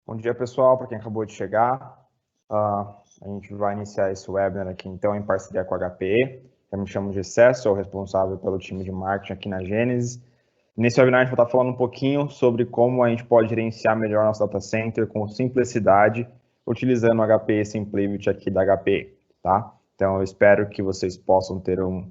Bom dia, pessoal, para quem acabou de chegar. A gente vai iniciar esse webinar aqui, então, em parceria com a HPE. Eu me chamo Gessé, sou responsável pelo time de marketing aqui na Gênesis. Nesse webinar, a gente vai estar falando um pouquinho sobre como a gente pode gerenciar melhor nosso data center com simplicidade, utilizando o HPE SimpliVity aqui da HPE, tá? Então, eu espero que vocês possam ter uma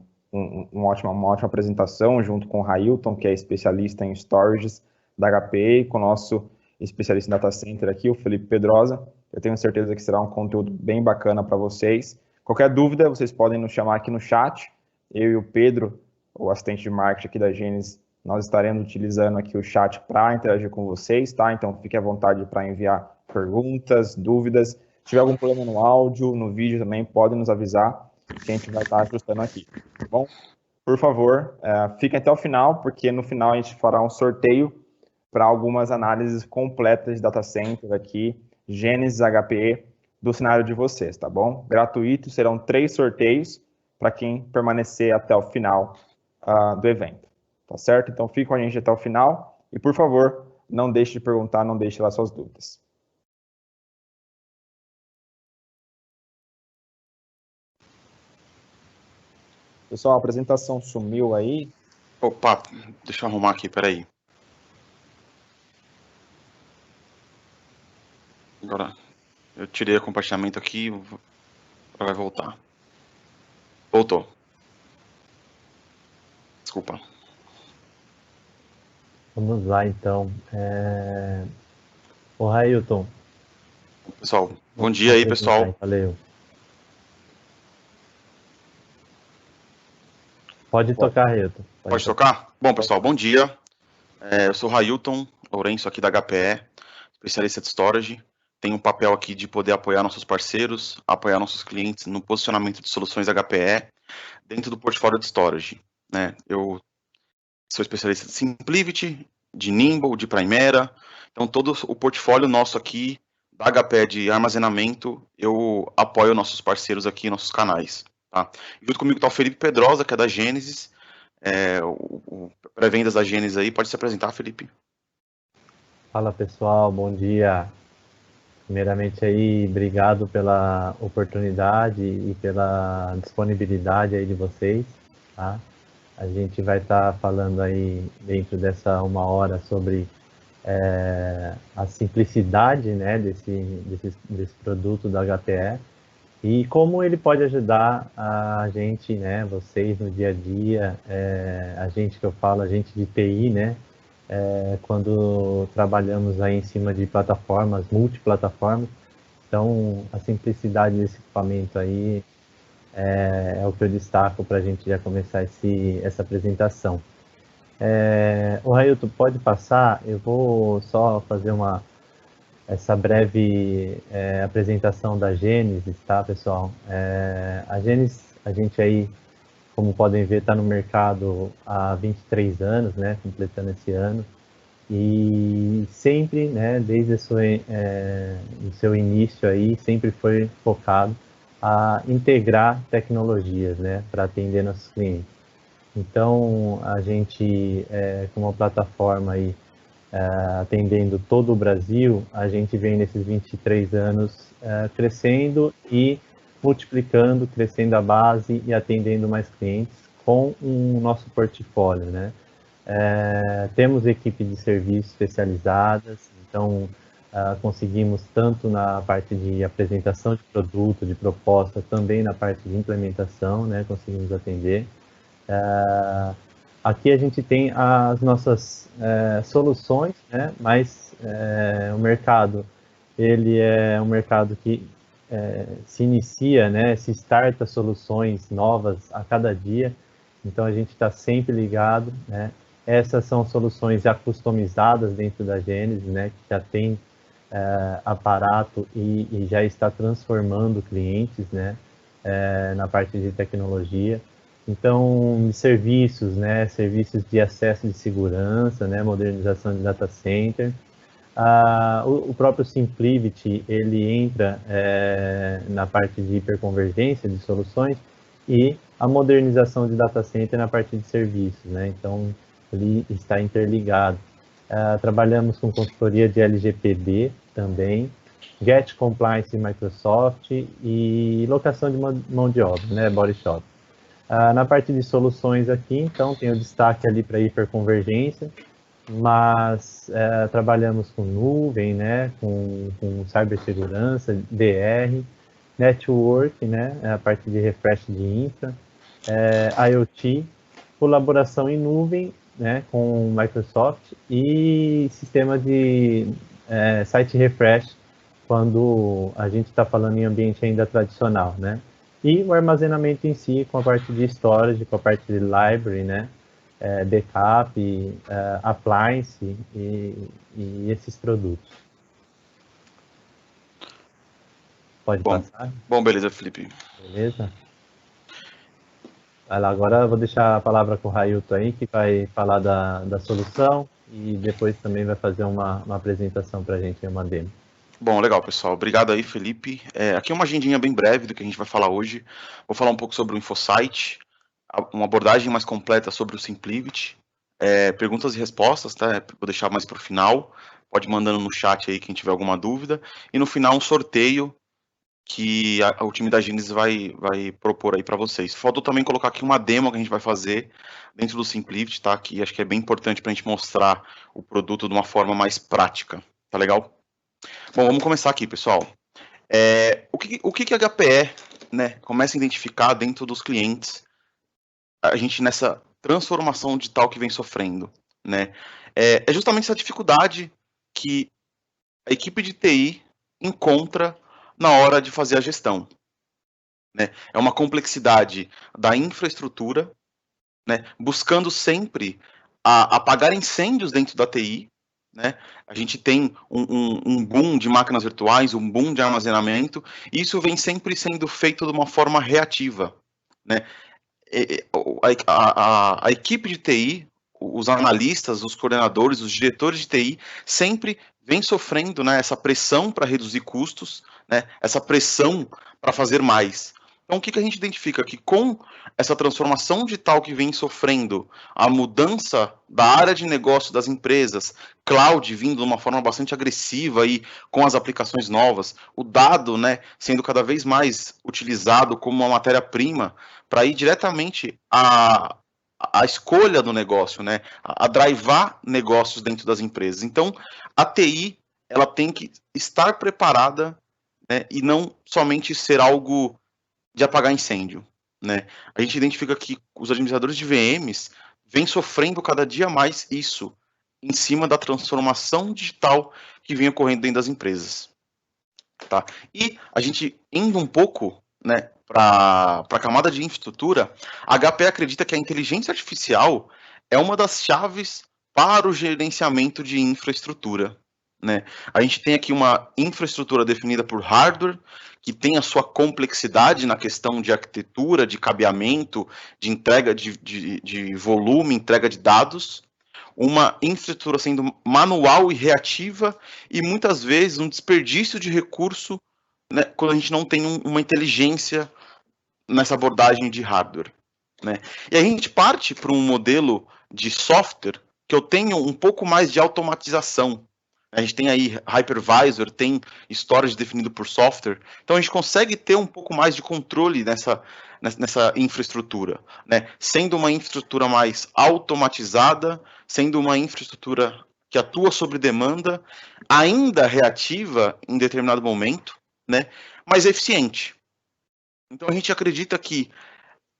ótima apresentação junto com o Railton, que é especialista em storages da HPE, e com o nosso especialista em data center aqui, o Felipe Pedrosa. Eu tenho certeza que será um conteúdo bem bacana para vocês. Qualquer dúvida, vocês podem nos chamar aqui no chat. Eu e o Pedro, o assistente de marketing aqui da Gênesis, nós estaremos utilizando aqui o chat para interagir com vocês, tá? Então, fique à vontade para enviar perguntas, dúvidas. Se tiver algum problema no áudio, no vídeo também, podem nos avisar que a gente vai estar ajustando aqui, tá bom? Por favor, fiquem até o final, porque no final a gente fará um sorteio para algumas análises completas de data center aqui, Gênesis HPE, do cenário de vocês, tá bom? Gratuito, serão 3 sorteios para quem permanecer até o final do evento, tá certo? Então, fique com a gente até o final e, por favor, não deixe de perguntar, não deixe lá suas dúvidas. Pessoal, a apresentação sumiu aí. Opa, deixa eu arrumar aqui, peraí. Agora, eu tirei o compartilhamento aqui, vai voltar. Voltou. Desculpa. Vamos lá, então. O Railton. Pessoal, bom dia aí, pessoal. Valeu. Pode tocar, Railton. Pode tocar? Bom, pessoal, bom dia. Eu sou o Railton Lourenço, aqui da HPE, especialista de storage. Tenho um papel aqui de poder apoiar nossos parceiros, apoiar nossos clientes no posicionamento de soluções HPE dentro do portfólio de storage, né? Eu sou especialista de SimpliVity, de Nimble, de Primera. Então, todo o portfólio nosso aqui da HPE de armazenamento, eu apoio nossos parceiros aqui, nossos canais. Tá? E junto comigo está o Felipe Pedrosa, que é da Gênesis, o pré-vendas da Gênesis aí. Pode se apresentar, Felipe. Fala, pessoal, bom dia. Primeiramente aí, obrigado pela oportunidade e pela disponibilidade aí de vocês, tá? A gente vai estar falando aí dentro dessa 1 hora sobre a simplicidade, né, desse produto da HPE e como ele pode ajudar a gente, né, vocês no dia a dia, a gente que eu falo, a gente de TI, né, quando trabalhamos aí em cima de plataformas, multiplataformas. Então, a simplicidade desse equipamento aí é o que eu destaco para a gente já começar essa apresentação. O Railton, pode passar? Eu vou só fazer essa breve apresentação da Gênesis, tá, pessoal? A Gênesis, a gente aí, como podem ver, está no mercado há 23 anos, né, completando esse ano, e sempre, né, desde o seu início aí, sempre foi focado a integrar tecnologias, né, para atender nossos clientes. Então, a gente, com uma plataforma aí, atendendo todo o Brasil, a gente vem nesses 23 anos crescendo e multiplicando, crescendo a base e atendendo mais clientes com o nosso portfólio, né? Temos equipe de serviços especializadas, então conseguimos tanto na parte de apresentação de produto, de proposta, também na parte de implementação, né? Conseguimos atender. Aqui a gente tem as nossas soluções, né? Mas o mercado, ele é um mercado que se inicia, né? Se starta soluções novas a cada dia, então a gente está sempre ligado, né? Essas são soluções já customizadas dentro da Gênesis, né? Que já tem aparato e já está transformando clientes, né? Na parte de tecnologia. Então, serviços, né, serviços de acesso de segurança, né, modernização de data center. O próprio SimpliVity, ele entra na parte de hiperconvergência de soluções e a modernização de data center na parte de serviços, né, então ele está interligado. Trabalhamos com consultoria de LGPD também, Get Compliance Microsoft e locação de mão de obra, né, Body Shop. Na parte de soluções aqui, então, tem o destaque ali para hiperconvergência, mas trabalhamos com nuvem, né, com cibersegurança, DR, network, né, a parte de refresh de infra, IoT, colaboração em nuvem, né, com Microsoft e sistema de site refresh quando a gente está falando em ambiente ainda tradicional, né? E o armazenamento em si, com a parte de storage, com a parte de library, né? Backup, appliance e esses produtos. Pode passar? Bom, beleza, Felipe. Beleza? Vai lá, agora eu vou deixar a palavra com o Railton aí, que vai falar da solução e depois também vai fazer uma apresentação para a gente, uma demo. Bom, legal, pessoal. Obrigado aí, Felipe. Aqui é uma agendinha bem breve do que a gente vai falar hoje. Vou falar um pouco sobre o InfoSite, uma abordagem mais completa sobre o SimpliVity, perguntas e respostas, tá? Vou deixar mais para o final. Pode ir mandando no chat aí quem tiver alguma dúvida. E no final um sorteio que o time da Gênesis vai propor aí para vocês. Faltou também colocar aqui uma demo que a gente vai fazer dentro do SimpliVity, tá? Que acho que é bem importante para a gente mostrar o produto de uma forma mais prática. Tá legal? Bom, vamos começar aqui, pessoal. O que a HPE, né, começa a identificar dentro dos clientes, a gente nessa transformação digital que vem sofrendo, né? É justamente essa dificuldade que a equipe de TI encontra na hora de fazer a gestão, né? É uma complexidade da infraestrutura, né, buscando sempre apagar incêndios dentro da TI, né? A gente tem um boom de máquinas virtuais, um boom de armazenamento, e isso vem sempre sendo feito de uma forma reativa, né? A equipe de TI, os analistas, os coordenadores, os diretores de TI, sempre vem sofrendo, né, essa pressão para reduzir custos, né, essa pressão para fazer mais. Então, o que a gente identifica? Que com essa transformação digital que vem sofrendo, a mudança da área de negócio das empresas, cloud vindo de uma forma bastante agressiva aí, com as aplicações novas, o dado, né, sendo cada vez mais utilizado como uma matéria-prima para ir diretamente a escolha do negócio, né, a drivar negócios dentro das empresas. Então, a TI, ela tem que estar preparada, né, e não somente ser algo de apagar incêndio, né. A gente identifica que os administradores de VMs vêm sofrendo cada dia mais isso, em cima da transformação digital que vem ocorrendo dentro das empresas. Tá? E a gente indo um pouco, né, para a camada de infraestrutura, a HP acredita que a inteligência artificial é uma das chaves para o gerenciamento de infraestrutura, né? A gente tem aqui uma infraestrutura definida por hardware, que tem a sua complexidade na questão de arquitetura, de cabeamento, de entrega de volume, entrega de dados, uma infraestrutura sendo manual e reativa, e muitas vezes um desperdício de recurso, né, quando a gente não tem uma inteligência nessa abordagem de hardware, né? E a gente parte para um modelo de software que eu tenho um pouco mais de automatização. A gente tem aí hypervisor, tem storage definido por software, então a gente consegue ter um pouco mais de controle nessa infraestrutura, né? Sendo uma infraestrutura mais automatizada, sendo uma infraestrutura que atua sobre demanda, ainda reativa em determinado momento, né? Mas eficiente. Então a gente acredita que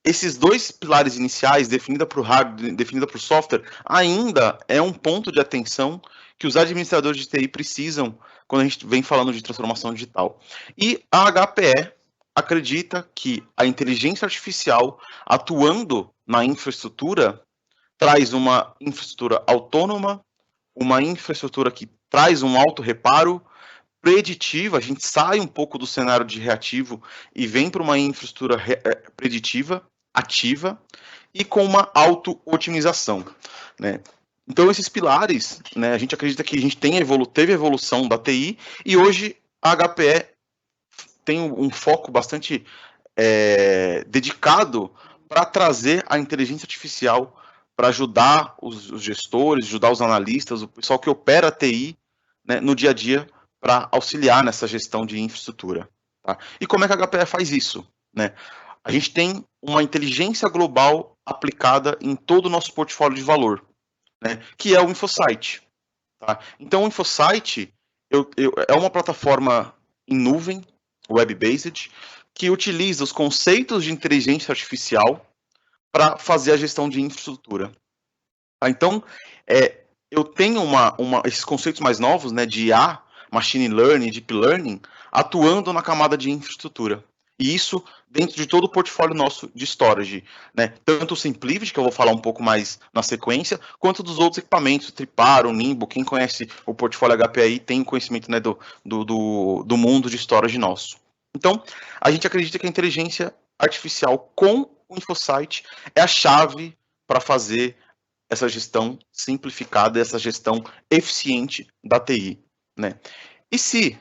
esses dois pilares iniciais, definida por hardware, definida por software, ainda é um ponto de atenção que os administradores de TI precisam quando a gente vem falando de transformação digital. E a HPE acredita que a inteligência artificial, atuando na infraestrutura, traz uma infraestrutura autônoma, uma infraestrutura que traz um auto-reparo, preditiva, a gente sai um pouco do cenário de reativo e vem para uma infraestrutura preditiva, ativa, e com uma auto-otimização, né? Então, esses pilares, né, a gente acredita que a gente teve evolução da TI, e hoje a HPE tem um foco bastante dedicado para trazer a inteligência artificial para ajudar os gestores, ajudar os analistas, o pessoal que opera a TI, né, no dia a dia, para auxiliar nessa gestão de infraestrutura. Tá? E como é que a HPE faz isso? Né? A gente tem uma inteligência global aplicada em todo o nosso portfólio de valor, né, que é o InfoSight. Tá? Então, o InfoSight é uma plataforma em nuvem, web-based, que utiliza os conceitos de inteligência artificial para fazer a gestão de infraestrutura. Tá? Então, eu tenho esses conceitos mais novos, né, de IA, Machine Learning, Deep Learning, atuando na camada de infraestrutura. E isso dentro de todo o portfólio nosso de storage, né? Tanto o SimpliVity, que eu vou falar um pouco mais na sequência, quanto dos outros equipamentos, o Tripar, o Nimbo. Quem conhece o portfólio HPI tem conhecimento, né, do mundo de storage nosso. Então, a gente acredita que a inteligência artificial com o InfoSight é a chave para fazer essa gestão simplificada, essa gestão eficiente da TI, né? E se,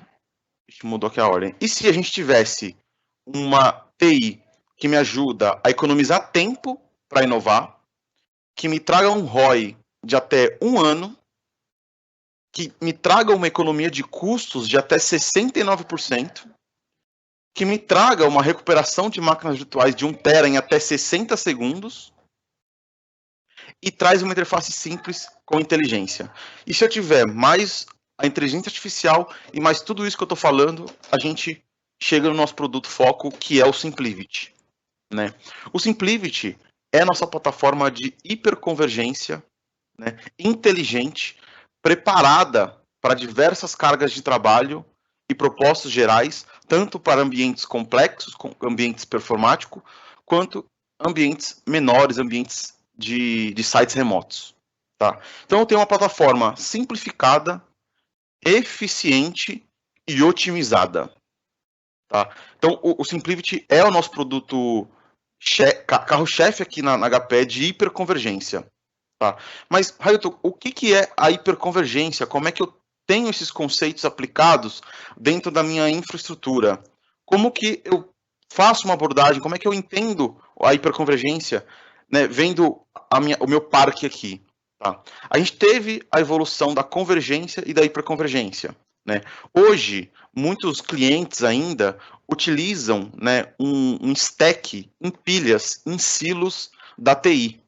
mudou aqui a ordem, e se a gente tivesse uma TI que me ajuda a economizar tempo para inovar, que me traga um ROI de até 1 ano, que me traga uma economia de custos de até 69%, que me traga uma recuperação de máquinas virtuais de 1 tera em até 60 segundos, e traz uma interface simples com inteligência. E se eu tiver mais a inteligência artificial e mais tudo isso que eu estou falando, a gente chega no nosso produto foco, que é o SimpliVity, né? O SimpliVity é a nossa plataforma de hiperconvergência, né, inteligente, preparada para diversas cargas de trabalho e propósitos gerais, tanto para ambientes complexos, ambientes performáticos, quanto ambientes menores, ambientes de sites remotos. Tá? Então, eu tenho uma plataforma simplificada, eficiente e otimizada. Tá? Então, o SimpliVity é o nosso produto carro-chefe aqui na HPE de hiperconvergência. Tá? Mas, Railton, o que é a hiperconvergência? Como é que eu tenho esses conceitos aplicados dentro da minha infraestrutura? Como que eu faço uma abordagem? Como é que eu entendo a hiperconvergência, né, vendo o meu parque aqui? Tá? A gente teve a evolução da convergência e da hiperconvergência. Né? Hoje, muitos clientes ainda utilizam, né, um stack em pilhas, em silos da TI.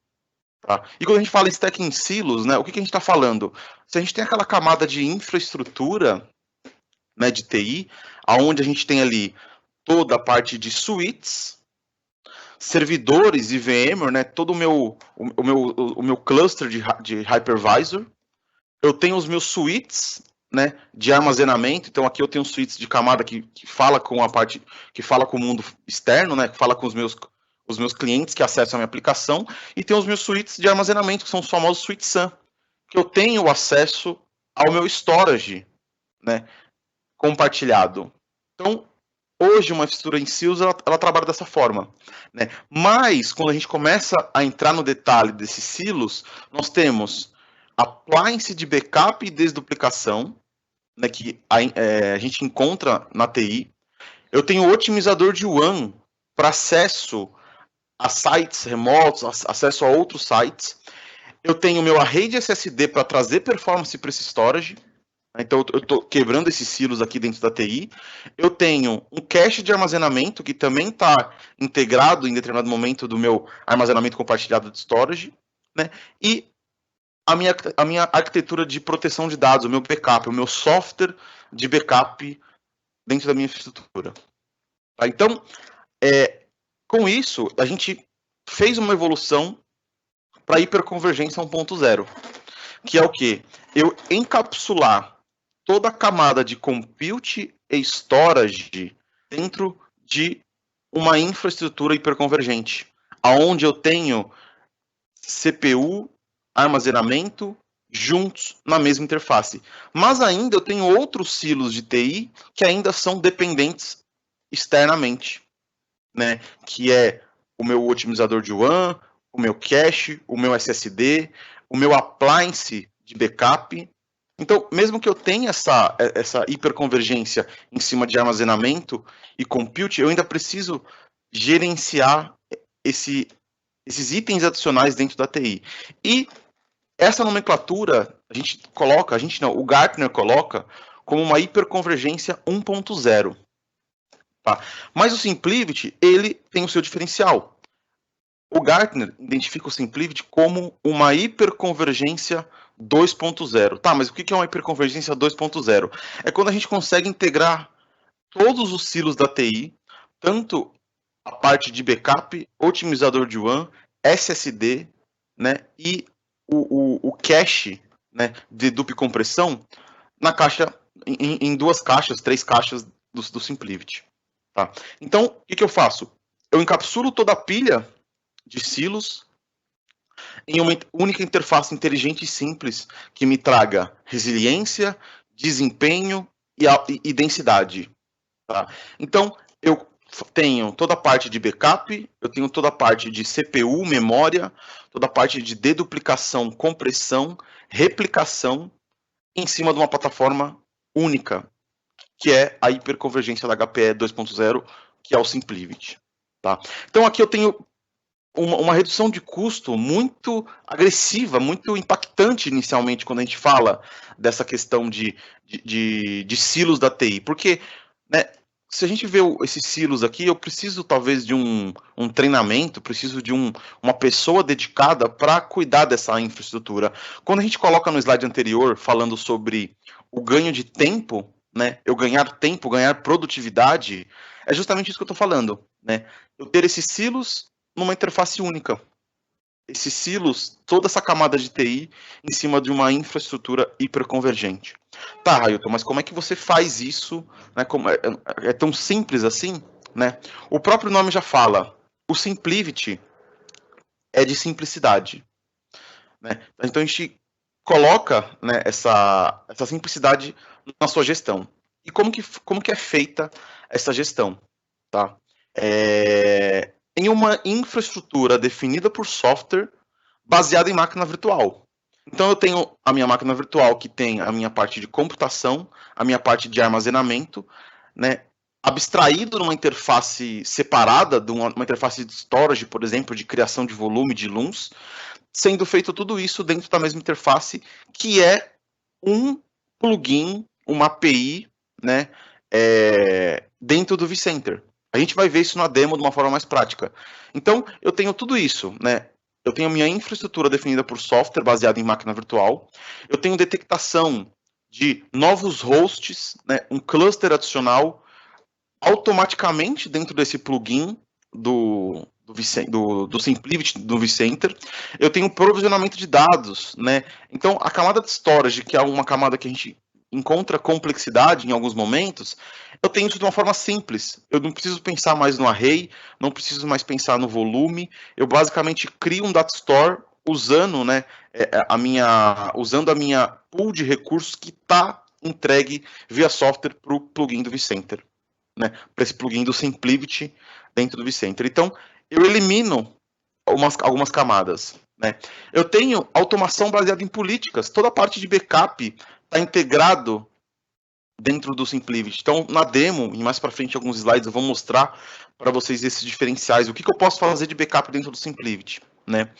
Tá? E quando a gente fala em stack em silos, né, o que a gente está falando? Se a gente tem aquela camada de infraestrutura, né, de TI, onde a gente tem ali toda a parte de suítes, servidores e VMware, né, todo o meu cluster de hypervisor. Eu tenho os meus suítes, né, de armazenamento. Então aqui eu tenho suítes de camada que fala com a parte, que fala com o mundo externo, né, que fala com os meus clientes que acessam a minha aplicação, e tem os meus suítes de armazenamento, que são os famosos suítes SAN, que eu tenho acesso ao meu storage, né, compartilhado. Então, hoje uma infraestrutura em silos, ela trabalha dessa forma. Né? Mas, quando a gente começa a entrar no detalhe desses silos, nós temos appliance de backup e desduplicação, né, que a gente encontra na TI. Eu tenho o otimizador de WAN para acesso a sites remotos, acesso a outros sites. Eu tenho o meu array de SSD para trazer performance para esse storage. Então, eu estou quebrando esses silos aqui dentro da TI. Eu tenho um cache de armazenamento que também está integrado em determinado momento do meu armazenamento compartilhado de storage. Né? E a minha arquitetura de proteção de dados, o meu backup, o meu software de backup dentro da minha infraestrutura. Tá? Então, com isso, a gente fez uma evolução para a hiperconvergência 1.0, que é o quê? Eu encapsular toda a camada de compute e storage dentro de uma infraestrutura hiperconvergente, aonde eu tenho CPU, armazenamento juntos na mesma interface. Mas ainda eu tenho outros silos de TI que ainda são dependentes externamente, né? Que é o meu otimizador de WAN, o meu cache, o meu SSD, o meu appliance de backup. Então, mesmo que eu tenha essa hiperconvergência em cima de armazenamento e compute, eu ainda preciso gerenciar esse esses itens adicionais dentro da TI. E essa nomenclatura, o Gartner coloca como uma hiperconvergência 1.0. Tá? Mas o SimpliVity, ele tem o seu diferencial. O Gartner identifica o SimpliVity como uma hiperconvergência 2.0. Tá, mas o que é uma hiperconvergência 2.0? É quando a gente consegue integrar todos os silos da TI, tanto a parte de backup, otimizador de WAN, SSD, né, e o cache, né, de dupla compressão na caixa, em 2 caixas, 3 caixas do SimpliVity. Tá? Então, o que eu faço? Eu encapsulo toda a pilha de silos em uma única interface inteligente e simples que me traga resiliência, desempenho e densidade. Tá? Então, eu tenho toda a parte de backup, eu tenho toda a parte de CPU, memória, toda a parte de deduplicação, compressão, replicação em cima de uma plataforma única, que é a hiperconvergência da HPE 2.0, que é o SimpliVity. Tá? Então, aqui eu tenho uma redução de custo muito agressiva, muito impactante inicialmente quando a gente fala dessa questão de silos da TI, porque, né, se a gente vê esses silos aqui, eu preciso talvez de um treinamento, preciso de uma pessoa dedicada para cuidar dessa infraestrutura. Quando a gente coloca no slide anterior, falando sobre o ganho de tempo, né, eu ganhar tempo, ganhar produtividade, é justamente isso que eu estou falando, né? Eu ter esses silos numa interface única. Esses silos, toda essa camada de TI em cima de uma infraestrutura hiperconvergente. Tá, Railton, mas como é que você faz isso? Né, é tão simples assim? Né? O próprio nome já fala. O SimpliVity é de simplicidade. Né? Então a gente coloca, né, essa simplicidade na sua gestão. E como que é feita essa gestão? Tá? Em uma infraestrutura definida por software baseada em máquina virtual. Então eu tenho a minha máquina virtual que tem a minha parte de computação, a minha parte de armazenamento, né, abstraído numa interface separada, de uma interface de storage, por exemplo, de criação de volume de LUNs, sendo feito tudo isso dentro da mesma interface, que é um plugin, uma API, né, dentro do vCenter. A gente vai ver isso na demo de uma forma mais prática. Então, eu tenho tudo isso, né? Eu tenho a minha infraestrutura definida por software, baseada em máquina virtual. Eu tenho detectação de novos hosts, né? Um cluster adicional automaticamente dentro desse plugin do SimpliVity, do vCenter. Eu tenho provisionamento de dados, né? Então, a camada de storage, que é uma camada que a gente encontra complexidade em alguns momentos, eu tenho isso de uma forma simples. Eu não preciso pensar mais no array, não preciso mais pensar no volume. Eu basicamente crio um data store usando, né, usando a minha pool de recursos que está entregue via software para o plugin do vCenter, né, para esse plugin do SimpliVity dentro do vCenter. Então, eu elimino algumas camadas. Né? Eu tenho automação baseada em políticas. Toda a parte de backup está integrado dentro do SimpliVity. Então, na demo, e mais para frente alguns slides, eu vou mostrar para vocês esses diferenciais. O que eu posso fazer de backup dentro do SimpliVity? Né?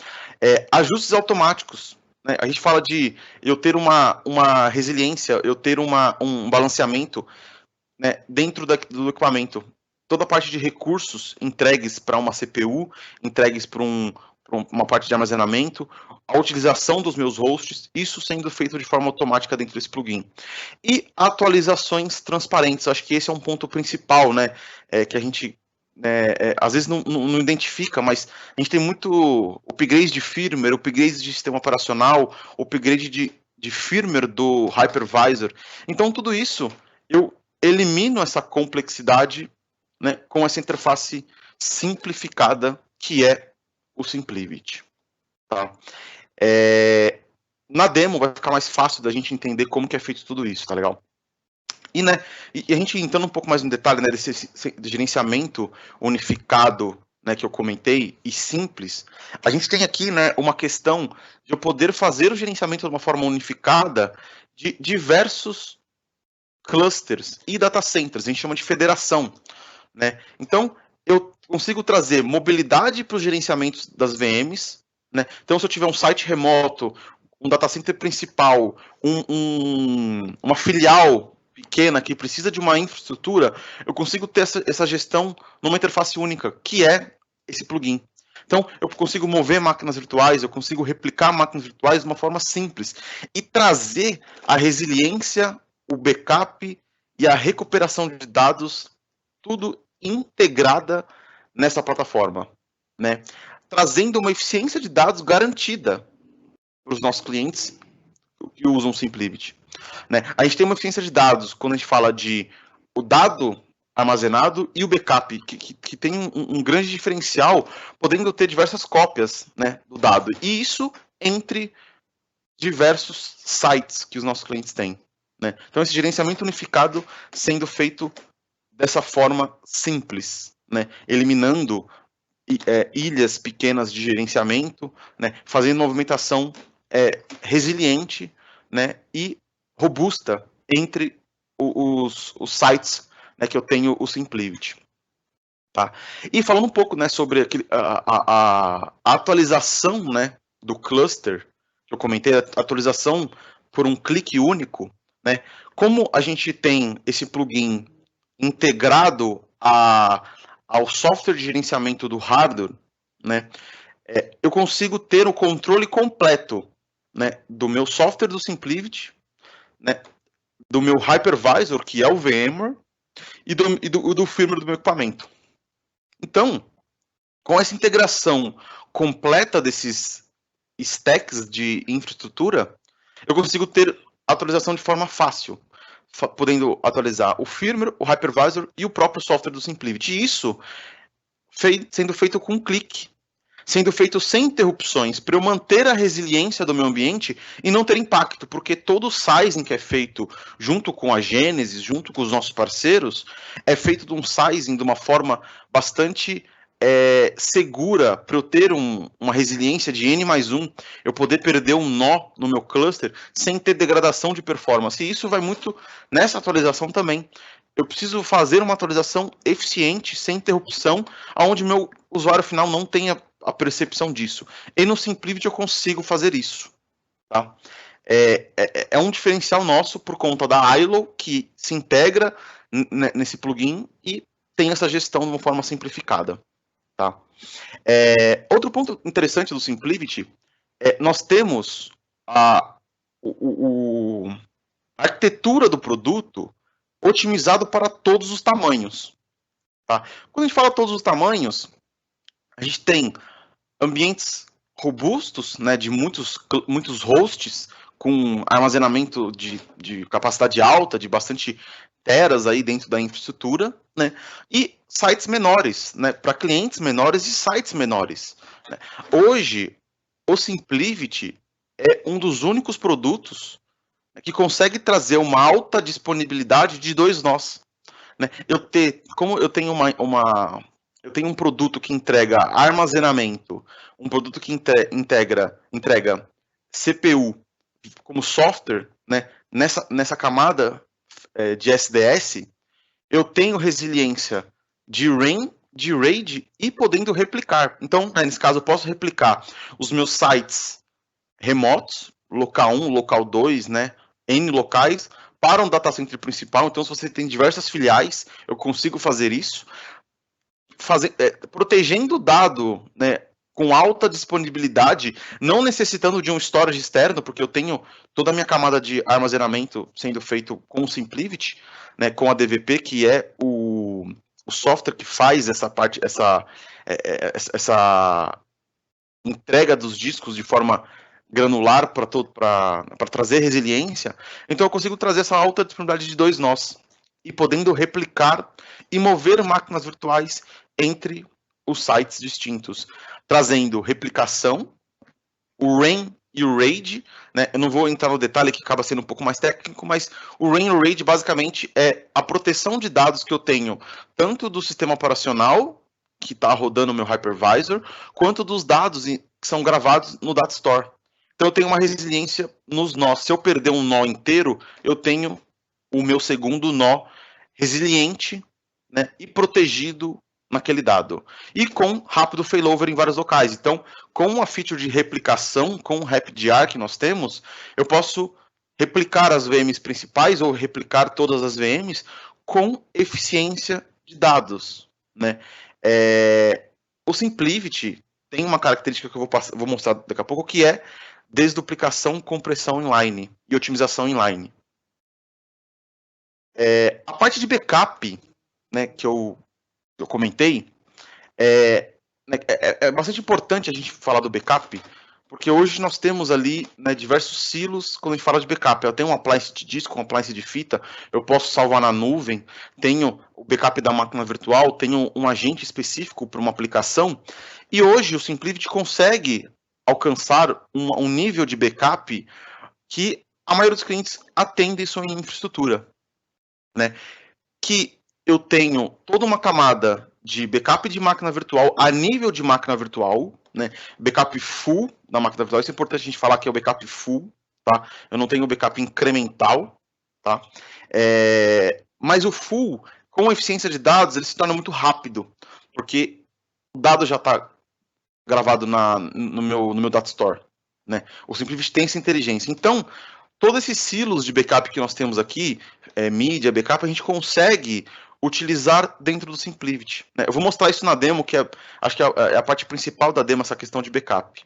Ajustes automáticos. Né? A gente fala de eu ter uma resiliência, eu ter um balanceamento, né, dentro do equipamento. Toda a parte de recursos entregues para uma CPU, entregues para uma parte de armazenamento, a utilização dos meus hosts, isso sendo feito de forma automática dentro desse plugin. E atualizações transparentes, acho que esse é um ponto principal, né, que a gente às vezes não identifica, mas a gente tem muito upgrade de firmware, upgrade de sistema operacional, upgrade de firmware do hypervisor. Então, tudo isso, eu elimino essa complexidade, né, com essa interface simplificada que é o SimpliVity. Tá? Na demo vai ficar mais fácil da gente entender como que é feito tudo isso, tá legal? E, né, e a gente entrando um pouco mais no detalhe, né, desse gerenciamento unificado, né, que eu comentei, e simples, a gente tem aqui, né, uma questão de eu poder fazer o gerenciamento de uma forma unificada de diversos clusters e data centers, a gente chama de federação. Né? Então, eu consigo trazer mobilidade para o gerenciamento das VMs, né? Então, se eu tiver um site remoto, um data center principal, uma filial pequena que precisa de uma infraestrutura, eu consigo ter essa gestão numa interface única, que é esse plugin. Então, eu consigo mover máquinas virtuais, eu consigo replicar máquinas virtuais de uma forma simples e trazer a resiliência, o backup e a recuperação de dados, tudo integrada nessa plataforma, né? Trazendo uma eficiência de dados garantida para os nossos clientes que usam o SimpliVity, né? A gente tem uma eficiência de dados quando a gente fala de o dado armazenado e o backup, que tem um grande diferencial, podendo ter diversas cópias, né, do dado. E isso entre diversos sites que os nossos clientes têm, né? Então, esse gerenciamento unificado sendo feito dessa forma simples, né? Eliminando ilhas pequenas de gerenciamento, né? Fazendo movimentação resiliente, né? E robusta entre os sites, né, que eu tenho o SimpliVity. Tá? E falando um pouco, né, sobre a atualização, né, do cluster, que eu comentei, a atualização por um clique único, né, como a gente tem esse plugin integrado ao software de gerenciamento do hardware, né, eu consigo ter o controle completo, né, do meu software do SimpliVity, né, do meu hypervisor, que é o VMware, e do firmware do meu equipamento. Então, com essa integração completa desses stacks de infraestrutura, eu consigo ter atualização de forma fácil, podendo atualizar o firmware, o hypervisor e o próprio software do SimpliVity. E isso sendo feito com um clique, sendo feito sem interrupções, para eu manter a resiliência do meu ambiente e não ter impacto, porque todo o sizing que é feito junto com a Genesis, junto com os nossos parceiros, é feito de um sizing de uma forma bastante segura, para eu ter uma resiliência de N+1, eu poder perder um nó no meu cluster sem ter degradação de performance. E isso vai muito nessa atualização também. Eu preciso fazer uma atualização eficiente, sem interrupção, onde meu usuário final não tenha a percepção disso. E no SimpliVity eu consigo fazer isso. Tá? É um diferencial nosso por conta da ILO, que se integra nesse plugin e tem essa gestão de uma forma simplificada. Tá? Outro ponto interessante do SimpliVity nós temos a arquitetura do produto otimizado para todos os tamanhos. Tá? Quando a gente fala todos os tamanhos, a gente tem ambientes robustos, né, de muitos hosts, com armazenamento de capacidade alta, de bastante teras aí dentro da infraestrutura, né, e sites menores, né, para clientes menores e sites menores. Né. Hoje, o SimpliVity é um dos únicos produtos que consegue trazer uma alta disponibilidade de 2 nós. Né. Como eu tenho eu tenho um produto que entrega armazenamento, um produto que entrega CPU como software, né, nessa camada de SDS, eu tenho resiliência de RAID, de RAID e podendo replicar. Então, nesse caso, eu posso replicar os meus sites remotos, local 1, local 2, né, N locais, para um data center principal. Então, se você tem diversas filiais, eu consigo fazer isso. Protegendo o dado, né, com alta disponibilidade, não necessitando de um storage externo, porque eu tenho toda a minha camada de armazenamento sendo feito com o SimpliVity, né, com a DVP, que é o software que faz essa parte, essa entrega dos discos de forma granular para trazer resiliência. Então eu consigo trazer essa alta disponibilidade de 2 nós e podendo replicar e mover máquinas virtuais entre os sites distintos, trazendo replicação, o RAID e o RAID, né? Eu não vou entrar no detalhe que acaba sendo um pouco mais técnico, mas o RAID e o RAID basicamente é a proteção de dados que eu tenho, tanto do sistema operacional, que está rodando o meu hypervisor, quanto dos dados que são gravados no Data Store. Então eu tenho uma resiliência nos nós. Se eu perder um nó inteiro, eu tenho o meu segundo nó resiliente, né, e protegido naquele dado. E com rápido failover em vários locais. Então, com a feature de replicação, com o RapidR que nós temos, eu posso replicar as VMs principais ou replicar todas as VMs com eficiência de dados, né? O SimpliVity tem uma característica que eu vou mostrar daqui a pouco, que é desduplicação, compressão inline e otimização inline. A parte de backup, né, que eu comentei, é bastante importante a gente falar do backup, porque hoje nós temos ali, né, diversos silos quando a gente fala de backup. Eu tenho um appliance de disco, um appliance de fita, eu posso salvar na nuvem, tenho o backup da máquina virtual, tenho um agente específico para uma aplicação, e hoje o SimpliVity consegue alcançar um nível de backup que a maioria dos clientes atende sua infraestrutura, né? Que eu tenho toda uma camada de backup de máquina virtual a nível de máquina virtual, né? Backup full da máquina virtual. Isso é importante a gente falar que é o backup full, tá? Eu não tenho backup incremental, tá? Mas o full, com eficiência de dados, ele se torna muito rápido, porque o dado já está gravado no meu data store, né? O SimpliVity tem essa inteligência. Então, todos esses silos de backup que nós temos aqui, mídia, backup, a gente consegue utilizar dentro do SimpliVity, né? Eu vou mostrar isso na demo, que acho que é a parte principal da demo, essa questão de backup.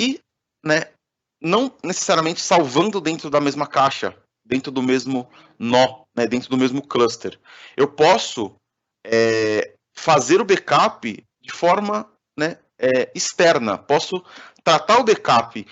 E, né, não necessariamente salvando dentro da mesma caixa, dentro do mesmo nó, né, dentro do mesmo cluster. Eu posso fazer o backup de forma, né, externa. Posso tratar o backup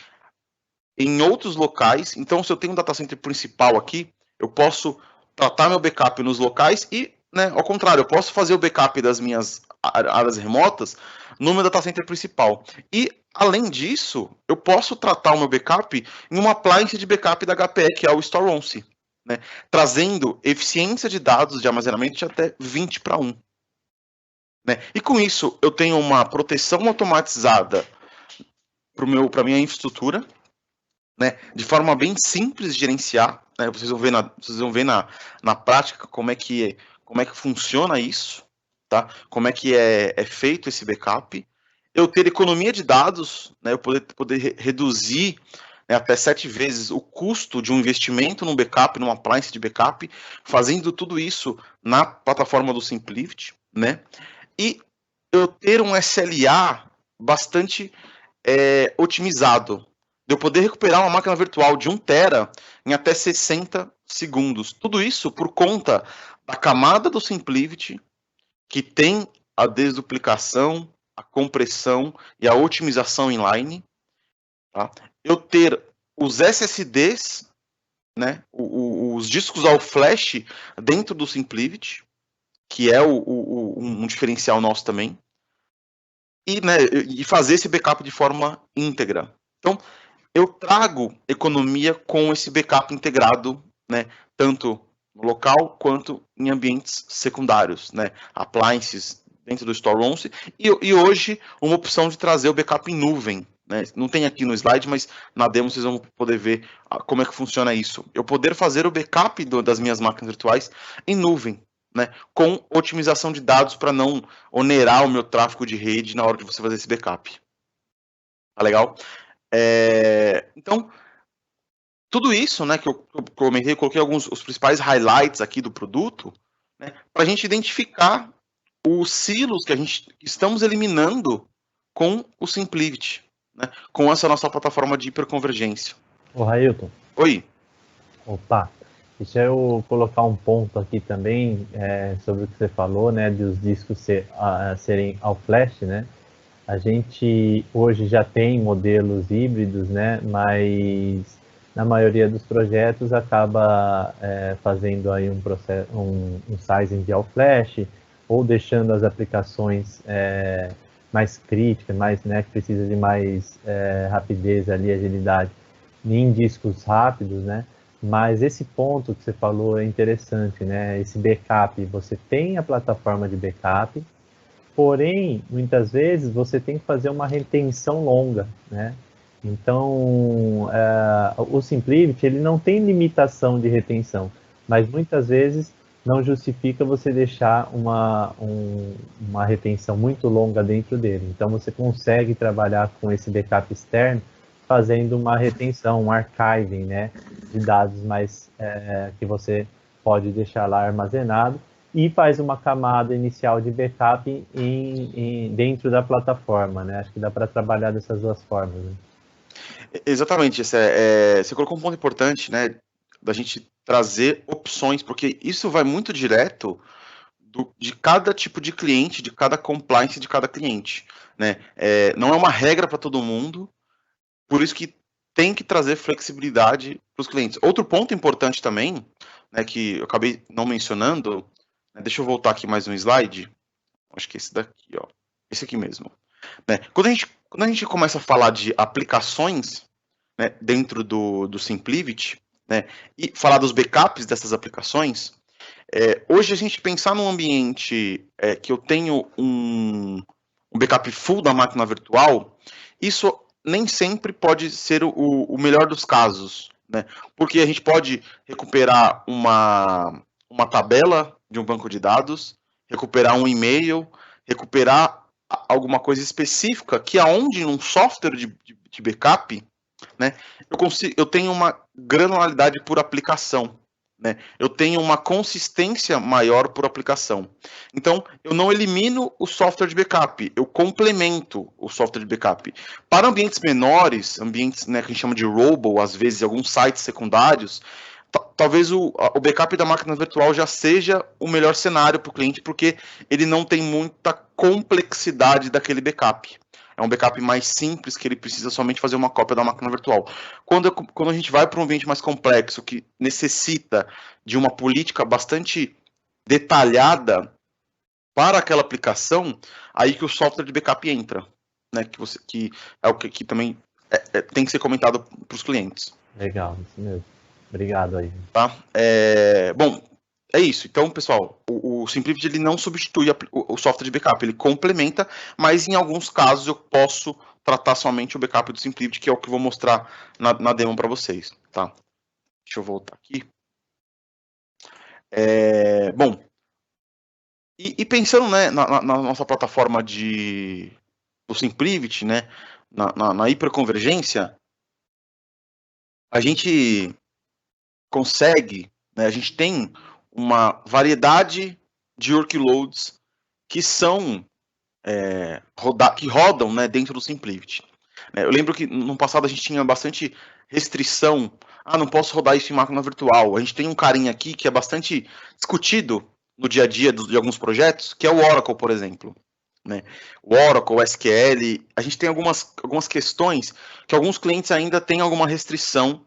em outros locais. Então, se eu tenho um data center principal aqui, eu posso tratar meu backup nos locais e, né, ao contrário, eu posso fazer o backup das minhas áreas remotas no meu data center principal. E, além disso, eu posso tratar o meu backup em uma appliance de backup da HPE, que é o StoreOnce, né, trazendo eficiência de dados de armazenamento de até 20:1. Né? E com isso, eu tenho uma proteção automatizada para a minha infraestrutura, né, de forma bem simples de gerenciar, né, vocês vão ver na prática como é que funciona isso, tá? Como é que é feito esse backup. Eu ter economia de dados, né, eu poder reduzir, né, até 7 vezes o custo de um investimento num backup, numa appliance de backup, fazendo tudo isso na plataforma do SimpliVity, né? E eu ter um SLA bastante otimizado, de eu poder recuperar uma máquina virtual de 1 tera em até 60 segundos. Tudo isso por conta da camada do SimpliVity, que tem a desduplicação, a compressão e a otimização inline. Tá? Eu ter os SSDs, né, os discos ao flash dentro do SimpliVity, que é um diferencial nosso também. E, né, e fazer esse backup de forma íntegra. Então, eu trago economia com esse backup integrado, né, tanto no local quanto em ambientes secundários, né, appliances dentro do StoreOnce, e hoje uma opção de trazer o backup em nuvem, né, não tem aqui no slide, mas na demo vocês vão poder ver como é que funciona isso. Eu poder fazer o backup das minhas máquinas virtuais em nuvem, né, com otimização de dados para não onerar o meu tráfego de rede na hora de você fazer esse backup. Tá legal? Então, tudo isso, né, que eu comentei, coloquei os principais highlights aqui do produto, né, para a gente identificar os silos que estamos eliminando com o SimpliVity, né, com essa nossa plataforma de hiperconvergência. Ô, Railton. Oi. Opa, deixa eu colocar um ponto aqui também sobre o que você falou, né, de os discos serem ao flash, né? A gente hoje já tem modelos híbridos, né, mas na maioria dos projetos acaba fazendo aí um sizing de all flash, ou deixando as aplicações mais críticas, né, que precisa de mais rapidez ali, agilidade, em discos rápidos, né? Mas esse ponto que você falou é interessante, né? Esse backup, você tem a plataforma de backup, porém, muitas vezes, você tem que fazer uma retenção longa, né? Então, o SimpliVity, ele não tem limitação de retenção, mas muitas vezes não justifica você deixar uma retenção muito longa dentro dele. Então, você consegue trabalhar com esse backup externo, fazendo uma retenção, um archiving, né, de dados mais que você pode deixar lá armazenado, e faz uma camada inicial de backup dentro da plataforma, né? Acho que dá para trabalhar dessas duas formas. Né? Exatamente, você colocou um ponto importante, né, da gente trazer opções, porque isso vai muito direto de cada tipo de cliente, de cada compliance de cada cliente, né? Não é uma regra para todo mundo, por isso que tem que trazer flexibilidade para os clientes. Outro ponto importante também, né, que eu acabei não mencionando, né, deixa eu voltar aqui mais um slide, acho que esse daqui, ó, esse aqui mesmo. Né? Quando a gente começa a falar de aplicações, né, dentro do SimpliVity, né, e falar dos backups dessas aplicações, hoje a gente pensar num ambiente que eu tenho um backup full da máquina virtual, isso nem sempre pode ser o melhor dos casos, né? Porque a gente pode recuperar uma tabela de um banco de dados, recuperar um e-mail, recuperar alguma coisa específica que aonde num software de backup, né, eu tenho uma granularidade por aplicação, né, eu tenho uma consistência maior por aplicação. Então, eu não elimino o software de backup, eu complemento o software de backup. Para ambientes menores, ambientes, né, que a gente chama de robo, às vezes alguns sites secundários, talvez o backup da máquina virtual já seja o melhor cenário para o cliente, porque ele não tem muita complexidade daquele backup. É um backup mais simples, que ele precisa somente fazer uma cópia da máquina virtual. Quando a gente vai para um ambiente mais complexo, que necessita de uma política bastante detalhada para aquela aplicação, aí que o software de backup entra, né? Que é o que também tem que ser comentado para os clientes. Legal, isso mesmo. Obrigado aí. Tá? Bom, é isso. Então, pessoal, o SimpliVity ele não substitui o software de backup, ele complementa, mas em alguns casos eu posso tratar somente o backup do SimpliVity, que é o que eu vou mostrar na demo para vocês. Tá? Deixa eu voltar aqui. Bom, e pensando, né, na nossa plataforma do SimpliVity, né, na hiperconvergência, a gente consegue, né, a gente tem uma variedade de workloads que são que rodam, né, dentro do SimpliVity. Eu lembro que no passado a gente tinha bastante restrição. Não posso rodar isso em máquina virtual. A gente tem um carinha aqui que é bastante discutido no dia a dia de alguns projetos, que é o Oracle, por exemplo. Né? O Oracle, o SQL, a gente tem algumas questões que alguns clientes ainda têm alguma restrição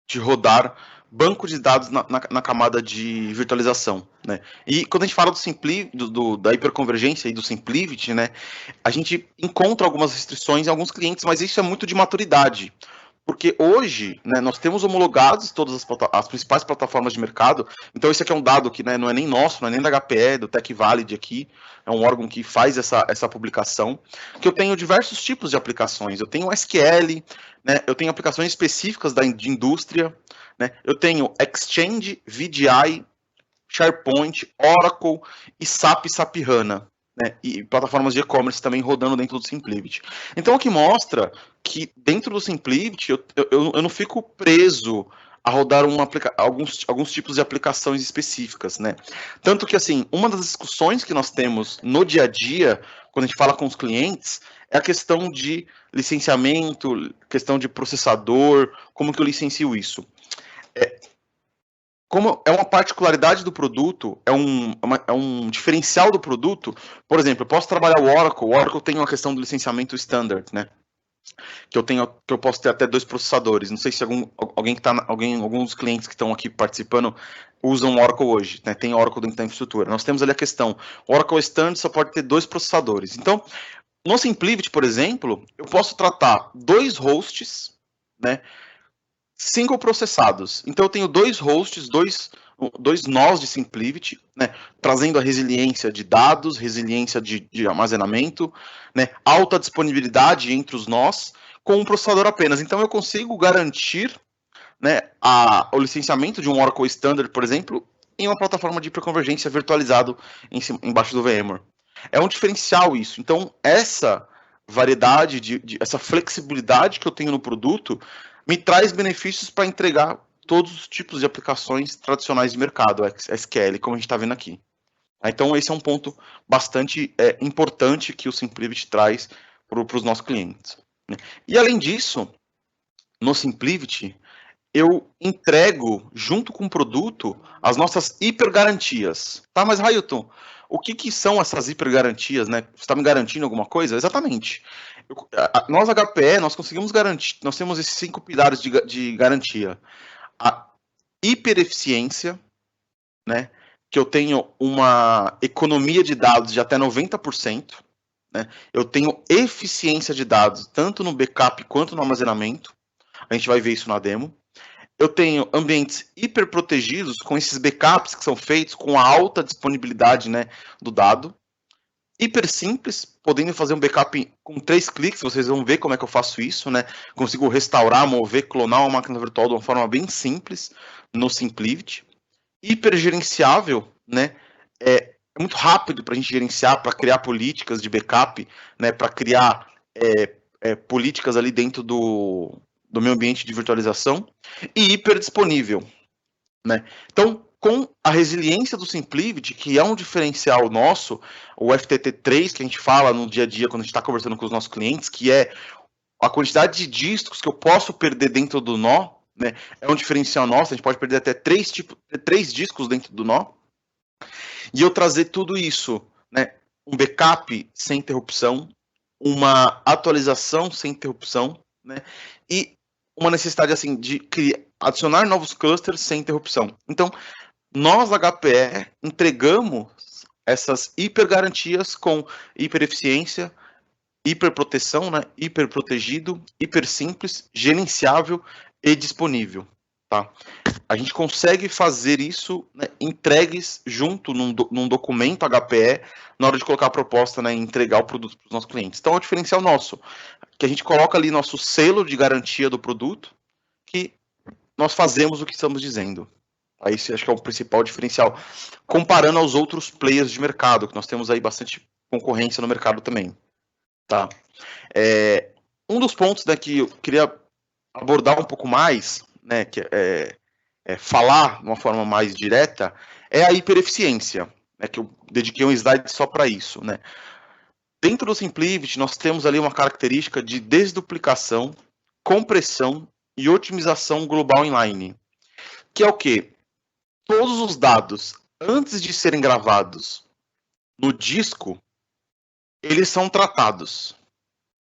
de rodar banco de dados na camada de virtualização, né? E quando a gente fala da hiperconvergência e do SimpliVity, né, a gente encontra algumas restrições em alguns clientes, mas isso é muito de maturidade. Porque hoje, né, nós temos homologados todas as principais plataformas de mercado. Então, esse aqui é um dado que, né, não é nem nosso, não é nem da HPE, do TechValid aqui. É um órgão que faz essa publicação. Que eu tenho diversos tipos de aplicações. Eu tenho SQL, né, eu tenho aplicações específicas de indústria. Né, eu tenho Exchange, VDI, SharePoint, Oracle e SAP HANA. Né, e plataformas de e-commerce também rodando dentro do SimpliVity. Então, o que mostra que dentro do SimpliVity eu não fico preso a rodar alguns tipos de aplicações específicas, né? Tanto que, assim, uma das discussões que nós temos no dia a dia, quando a gente fala com os clientes, é a questão de licenciamento, questão de processador, como que eu licencio isso. Como é uma particularidade do produto, é um diferencial do produto, por exemplo, eu posso trabalhar o Oracle tem uma questão do licenciamento standard, né? Que eu posso ter até 2 processadores. Não sei se alguns dos clientes que estão aqui participando usam Oracle hoje, né? Tem Oracle dentro da infraestrutura. Nós temos ali a questão, o Oracle Standard só pode ter 2 processadores. Então, no SimpliVity, por exemplo, eu posso tratar 2 hosts, né? 5 processados. Então eu tenho 2 hosts, dois nós de SimpliVity, né, trazendo a resiliência de dados, resiliência de armazenamento, né, alta disponibilidade entre os nós, com um processador apenas. Então eu consigo garantir, né, o licenciamento de um Oracle Standard, por exemplo, em uma plataforma de hiperconvergência virtualizado embaixo do VMware. É um diferencial isso. Então, essa variedade, essa flexibilidade que eu tenho no produto me traz benefícios para entregar todos os tipos de aplicações tradicionais de mercado, SQL, como a gente está vendo aqui. Então, esse é um ponto bastante importante que o SimpliVity traz para os nossos clientes. E, além disso, no SimpliVity, eu entrego, junto com o produto, as nossas hipergarantias. Tá, mas, Railton, o que são essas hipergarantias, né? Você está me garantindo alguma coisa? Exatamente. Nós, HPE, nós conseguimos garantir, nós temos esses 5 pilares de garantia. A hipereficiência, né? Que eu tenho uma economia de dados de até 90%, né? Eu tenho eficiência de dados, tanto no backup quanto no armazenamento. A gente vai ver isso na demo. Eu tenho ambientes hiperprotegidos com esses backups que são feitos com a alta disponibilidade, né, do dado. Hiper simples, podendo fazer um backup com 3 cliques, vocês vão ver como é que eu faço isso, né? Consigo restaurar, mover, clonar uma máquina virtual de uma forma bem simples no SimpliVity. Hipergerenciável, né? É muito rápido para a gente gerenciar, para criar políticas de backup, né? Para criar políticas ali dentro do meu ambiente de virtualização, e hiperdisponível, né? Então, com a resiliência do SimpliVity, que é um diferencial nosso, o FTT3, que a gente fala no dia a dia quando a gente está conversando com os nossos clientes, que é a quantidade de discos que eu posso perder dentro do nó, né? É um diferencial nosso, a gente pode perder até 3 discos dentro do nó, e eu trazer tudo isso, né? Um backup sem interrupção, uma atualização sem interrupção, né? E uma necessidade assim de adicionar novos clusters sem interrupção. Então, nós, HPE, entregamos essas hipergarantias com hipereficiência, hiperproteção, né? Hiperprotegido, hipersimples, gerenciável e disponível. Tá? A gente consegue fazer isso, né, entregues junto num documento HPE na hora de colocar a proposta, né, e entregar o produto para os nossos clientes. Então, é o diferencial nosso, que a gente coloca ali nosso selo de garantia do produto, que nós fazemos o que estamos dizendo. Aí, esse acho que é o principal diferencial, comparando aos outros players de mercado, que nós temos aí bastante concorrência no mercado também. Tá? Um dos pontos, né, que eu queria abordar um pouco mais, né, que falar de uma forma mais direta, é a hipereficiência, né, que eu dediquei um slide só para isso, né. Dentro do SimpliVity, nós temos ali uma característica de desduplicação, compressão e otimização global inline, que é o quê? Todos os dados, antes de serem gravados no disco, eles são tratados.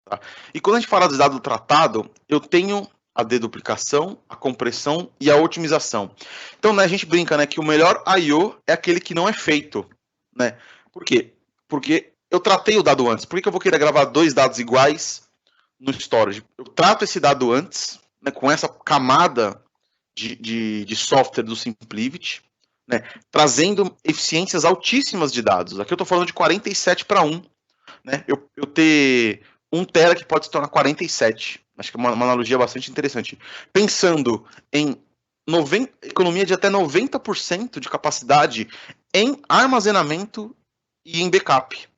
Tá? E quando a gente fala de dado tratado, eu tenho a deduplicação, a compressão e a otimização. Então, né, a gente brinca, né, que o melhor I/O é aquele que não é feito. Né? Por quê? Porque eu tratei o dado antes. Por que eu vou querer gravar 2 dados iguais no storage? Eu trato esse dado antes, né, com essa camada de software do SimpliVity, né, trazendo eficiências altíssimas de dados. Aqui eu estou falando de 47 para 1. Né? Eu ter 1 tera que pode se tornar 47. Acho que é uma analogia bastante interessante. Pensando em economia de até 90% de capacidade em armazenamento e em backup.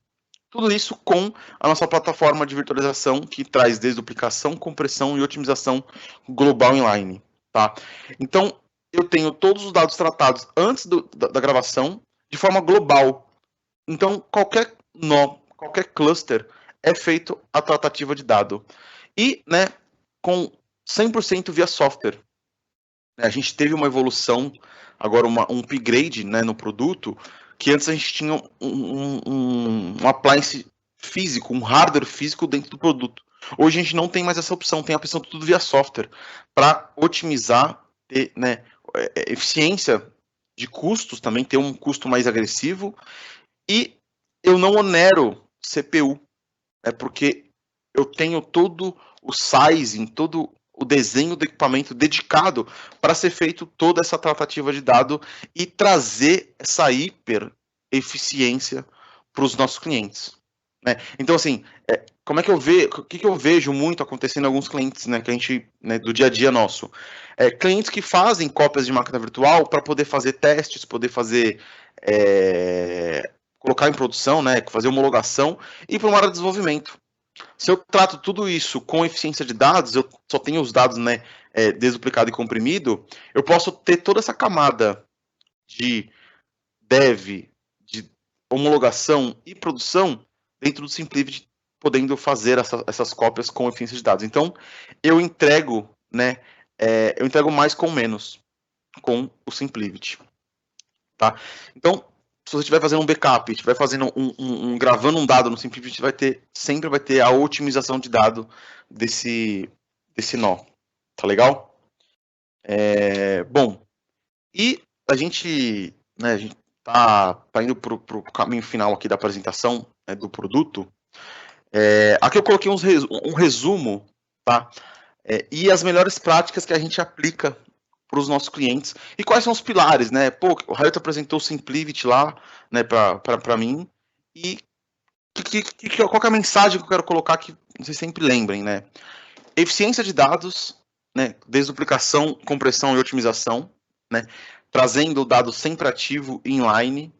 Tudo isso com a nossa plataforma de virtualização que traz desduplicação, compressão e otimização global inline. Tá? Então, eu tenho todos os dados tratados antes da gravação de forma global. Então, qualquer nó, qualquer cluster é feito a tratativa de dado. E, né, com 100% via software. A gente teve uma evolução, agora um upgrade, né, no produto, que antes a gente tinha um appliance físico, um hardware físico dentro do produto. Hoje a gente não tem mais essa opção, tem a opção de tudo via software, para otimizar, ter, né, eficiência de custos, também ter um custo mais agressivo, e eu não onero CPU, porque eu tenho todo o sizing, todo o desenho do equipamento dedicado para ser feito toda essa tratativa de dado e trazer essa hiper eficiência para os nossos clientes. né? Então, assim, como é que eu vejo, o que eu vejo muito acontecendo em alguns clientes, né, que a gente, né, do dia a dia nosso? Clientes que fazem cópias de máquina virtual para poder fazer testes, poder fazer, colocar em produção, né, fazer homologação e para uma área de desenvolvimento. Se eu trato tudo isso com eficiência de dados, eu só tenho os dados, né, desduplicado e comprimido, eu posso ter toda essa camada de dev, de homologação e produção dentro do SimpliVity, podendo fazer essas cópias com eficiência de dados. Então, eu entrego, né, eu entrego mais com menos com o SimpliVity, tá? Então, se você estiver fazendo um backup, estiver fazendo gravando um dado no SimpliVity, sempre vai ter a otimização de dado desse nó, tá legal? Bom, e a gente tá indo para o caminho final aqui da apresentação, né, do produto. Aqui eu coloquei um resumo, tá? E as melhores práticas que a gente aplica para os nossos clientes. E quais são os pilares, né? Pô, o Raio apresentou o SimpliVity lá, né, para mim. E qual que é a mensagem que eu quero colocar que vocês sempre lembrem, né? Eficiência de dados, né? Desduplicação, compressão e otimização, né? Trazendo o dado sempre ativo inline.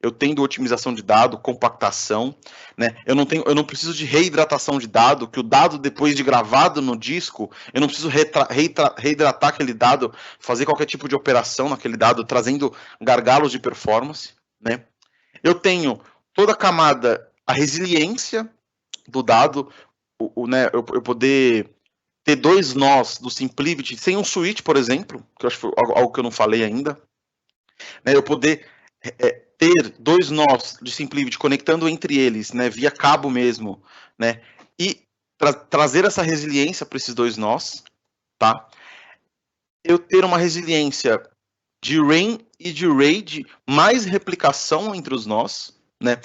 Eu tendo otimização de dado, compactação, né? Eu não preciso de reidratação de dado, que o dado depois de gravado no disco, eu não preciso reidratar aquele dado, fazer qualquer tipo de operação naquele dado, trazendo gargalos de performance, né? Eu tenho toda a camada, a resiliência do dado, né? Eu poder ter 2 nós do SimpliVity sem um switch, por exemplo, que eu acho que foi algo que eu não falei ainda, né? Eu poder ter 2 nós de SimpliVity conectando entre eles, né, via cabo mesmo, né, e trazer essa resiliência para esses 2 nós, tá? Eu ter uma resiliência de RAIN e de RAID, mais replicação entre os nós, né?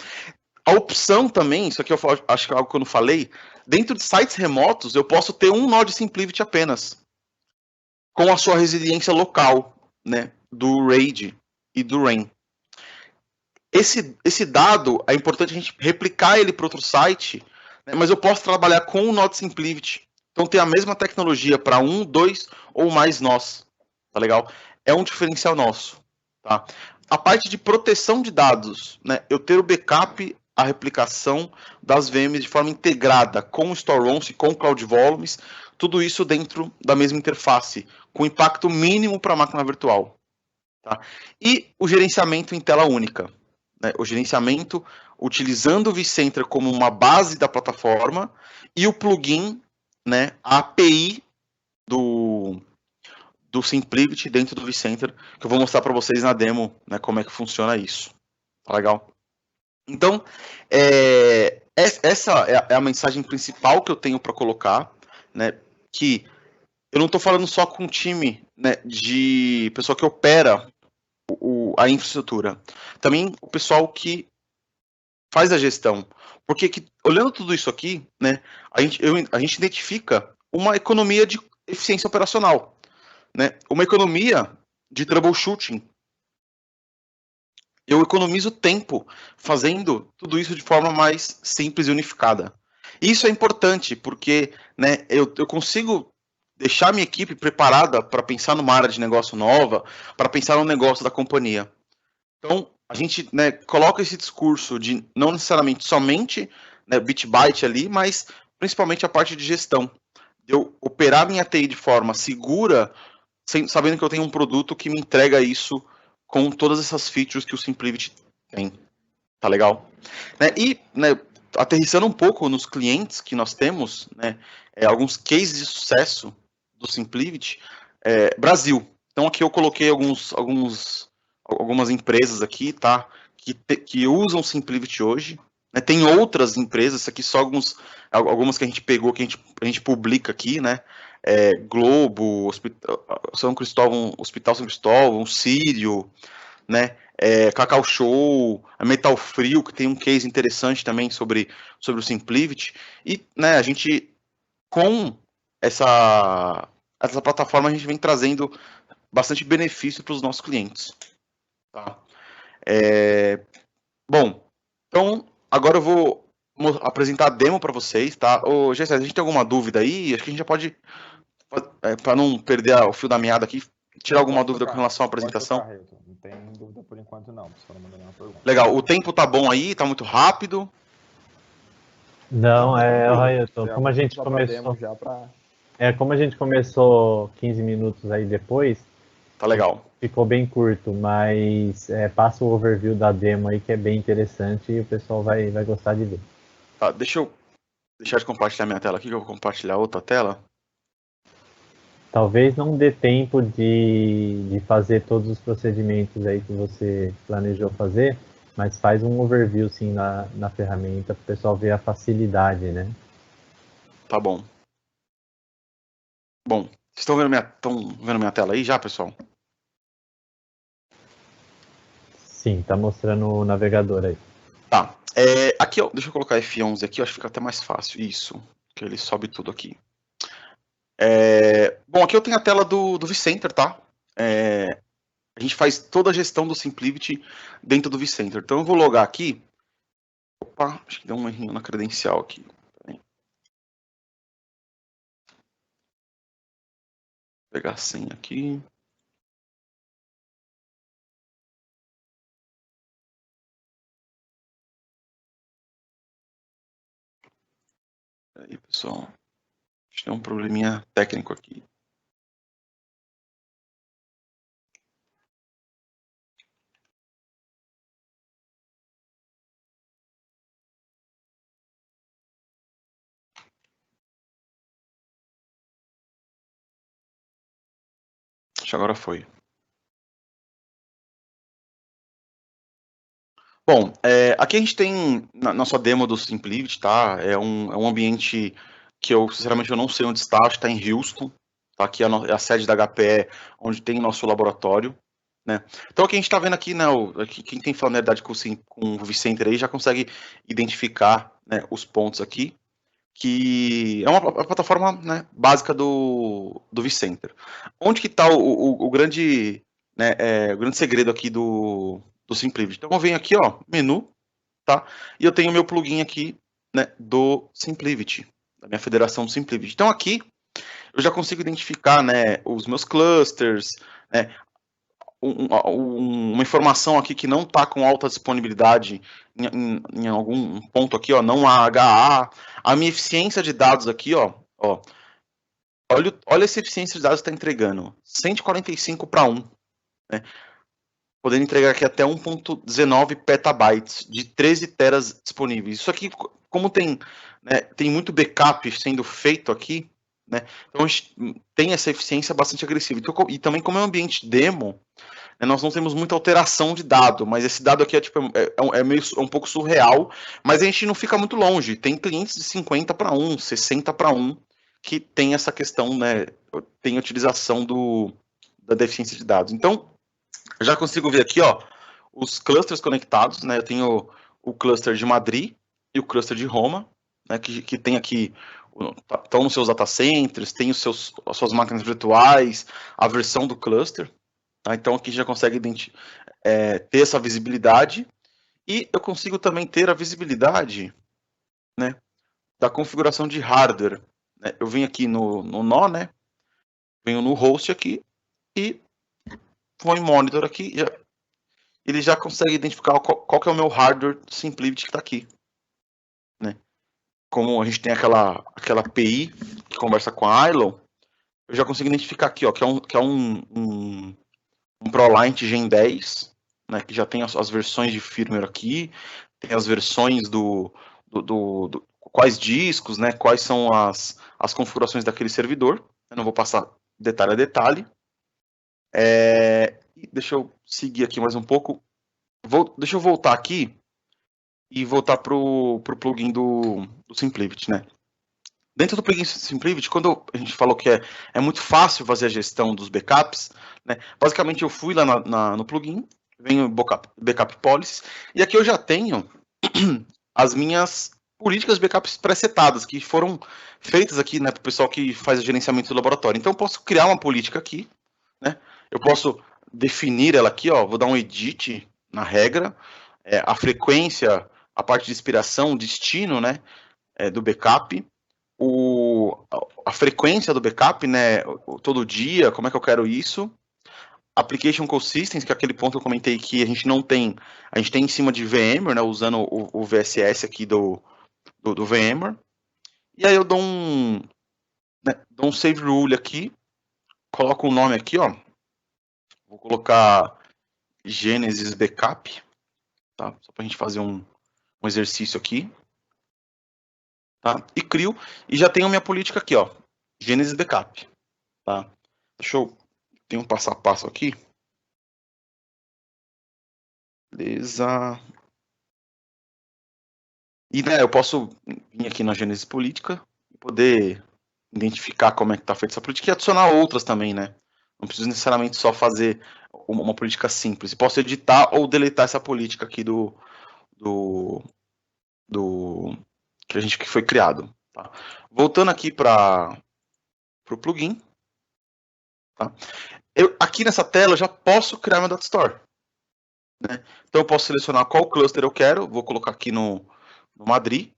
A opção também, isso aqui eu acho que é algo que eu não falei, dentro de sites remotos eu posso ter um nó de SimpliVity apenas, com a sua resiliência local, né, do RAID e do RAIN. Esse dado, é importante a gente replicar ele para outro site, né, mas eu posso trabalhar com o nó de SimpliVity. Então, ter a mesma tecnologia para 1, 2 ou mais nós. Tá legal? É um diferencial nosso. Tá? A parte de proteção de dados, né, eu ter o backup, a replicação das VMs de forma integrada com o StoreOnce, com o Cloud Volumes, tudo isso dentro da mesma interface, com impacto mínimo para a máquina virtual. Tá? E o gerenciamento em tela única. Né, o gerenciamento utilizando o vCenter como uma base da plataforma e o plugin, né, a API do SimpliVity dentro do vCenter, que eu vou mostrar para vocês na demo, né, como é que funciona isso. Tá legal? Então, essa é a mensagem principal que eu tenho para colocar, né, que eu não estou falando só com um time, né, de pessoa que opera a infraestrutura. Também o pessoal que faz a gestão. Porque olhando tudo isso aqui, né, a gente identifica uma economia de eficiência operacional, né, uma economia de troubleshooting. Eu economizo tempo fazendo tudo isso de forma mais simples e unificada. Isso é importante porque, né, eu consigo deixar minha equipe preparada para pensar numa área de negócio nova, para pensar no negócio da companhia. Então, a gente, né, coloca esse discurso de não necessariamente somente, né, bit byte ali, mas principalmente a parte de gestão. Eu operar minha TI de forma segura, sabendo que eu tenho um produto que me entrega isso com todas essas features que o SimpliVity tem. Tá legal? Né, e, né, aterrissando um pouco nos clientes que nós temos, né, alguns cases de sucesso do SimpliVity, Brasil. Então, aqui eu coloquei algumas empresas aqui, tá? Que usam SimpliVity hoje. Né? Tem outras empresas, aqui só algumas que a gente pegou, que a gente publica aqui, né? Globo, Hospital São Cristóvão, Sírio, né? Cacau Show, a Metal Frio, que tem um case interessante também sobre o SimpliVity. E, né, a gente, com essa plataforma, a gente vem trazendo bastante benefício para os nossos clientes. Tá? Bom, então agora eu vou apresentar a demo para vocês, tá? Ô, Gessé, a gente tem alguma dúvida aí? Acho que a gente já pode, para não perder o fio da meada aqui, tirar alguma dúvida com relação à apresentação. Tocar, não tem dúvida por enquanto não, se não mandar nenhuma pergunta. Legal, o tempo tá bom aí? Tá muito rápido? Não, Railton, como a gente começou... como a gente começou 15 minutos aí depois... Tá legal. Ficou bem curto, mas passa o overview da demo aí, que é bem interessante e o pessoal vai gostar de ver. Tá, deixa eu deixar de compartilhar minha tela aqui, que eu vou compartilhar outra tela. Talvez não dê tempo de fazer todos os procedimentos aí que você planejou fazer, mas faz um overview sim na ferramenta para o pessoal ver a facilidade, né? Tá bom. Bom, vocês estão vendo minha tela aí já, pessoal? Sim, tá mostrando o navegador aí. Tá. Aqui, ó, deixa eu colocar F11 aqui, eu acho que fica até mais fácil. Isso, que ele sobe tudo aqui. Bom, aqui eu tenho a tela do vCenter, tá? A gente faz toda a gestão do SimpliVity dentro do vCenter. Então eu vou logar aqui. Opa, acho que deu um errinho na credencial aqui. Vou pegar a senha aqui. Aí, pessoal. Acho que tem um probleminha técnico aqui. Acho que agora foi. Bom, aqui a gente tem na nossa demo do SimpliVity, tá? É um ambiente que eu, sinceramente, eu não sei onde está, acho que está em Houston. Tá? Aqui é a sede da HPE, onde tem o nosso laboratório. Né? Então, aqui a gente está vendo aqui, né, quem tem familiaridade com o vCenter aí já consegue identificar, né, os pontos aqui, que é uma plataforma, né, básica do vCenter. Onde que está o grande, né, o grande segredo aqui do SimpliVity? Então eu venho aqui, ó, menu, tá? E eu tenho o meu plugin aqui, né, do SimpliVity, da minha federação do SimpliVity. Então aqui eu já consigo identificar, né, os meus clusters, né, uma informação aqui que não está com alta disponibilidade em algum ponto aqui, ó, não há HA. A minha eficiência de dados aqui, ó, olha essa eficiência de dados que está entregando, 145 para 1, né? Podendo entregar aqui até 1.19 petabytes de 13 teras disponíveis. Isso aqui, como tem, né, tem muito backup sendo feito aqui, né, então a gente tem essa eficiência bastante agressiva. Então, e também como é um ambiente demo, né, nós não temos muita alteração de dado, mas esse dado aqui é meio um pouco surreal, mas a gente não fica muito longe. Tem clientes de 50 para 1, 60 para 1, que tem essa questão, né, tem a utilização da deficiência de dados. Então, eu já consigo ver aqui, ó, os clusters conectados, né? Eu tenho o cluster de Madrid e o cluster de Roma, né? Que tem aqui, estão nos seus data centers, tem as suas máquinas virtuais, a versão do cluster. Tá? Então aqui já consegue ter essa visibilidade e eu consigo também ter a visibilidade, né, da configuração de hardware. Né? Eu venho aqui no nó, né? Venho no host aqui e vou em monitor aqui, ele já consegue identificar qual que é o meu hardware SimpliVity que está aqui. Né? Como a gente tem aquela API que conversa com a ILO, eu já consigo identificar aqui, ó, que é um ProLiant Gen 10, né, que já tem as versões de firmware aqui, tem as versões quais discos, né, quais são as configurações daquele servidor. Eu não vou passar detalhe a detalhe. Deixa eu seguir aqui mais um pouco. Deixa eu voltar aqui e voltar para o plugin do SimpliVity, né? Dentro do plugin SimpliVity, quando a gente falou que é muito fácil fazer a gestão dos backups, né? Basicamente eu fui lá no plugin, venho backup policies, e aqui eu já tenho as minhas políticas de backups pré-setadas, que foram feitas aqui, né, para o pessoal que faz o gerenciamento do laboratório. Então eu posso criar uma política aqui, né? Eu posso definir ela aqui, ó, vou dar um edit na regra, a frequência, a parte de expiração, destino, né? do backup, a frequência do backup, né, todo dia, como é que eu quero isso. Application Consistency, que é aquele ponto que eu comentei que a gente não tem, a gente tem em cima de VMware, né, usando o VSS aqui do VMware. E aí eu dou um save rule aqui, coloco o nome aqui, ó. Vou colocar Genesis Backup, tá? Só para a gente fazer um exercício aqui. Tá? E crio, e já tenho minha política aqui, ó. Genesis Backup, tá? Deixa eu... Tem um passo a passo aqui. Beleza. E, né, eu posso vir aqui na Genesis Política e poder identificar como é que está feita essa política e adicionar outras também, né? Não preciso necessariamente só fazer uma política simples. Eu posso editar ou deletar essa política aqui que foi criado. Tá? Voltando aqui para o plugin. Tá? Aqui nessa tela eu já posso criar meu data store. Né? Então eu posso selecionar qual cluster eu quero. Vou colocar aqui no Madrid.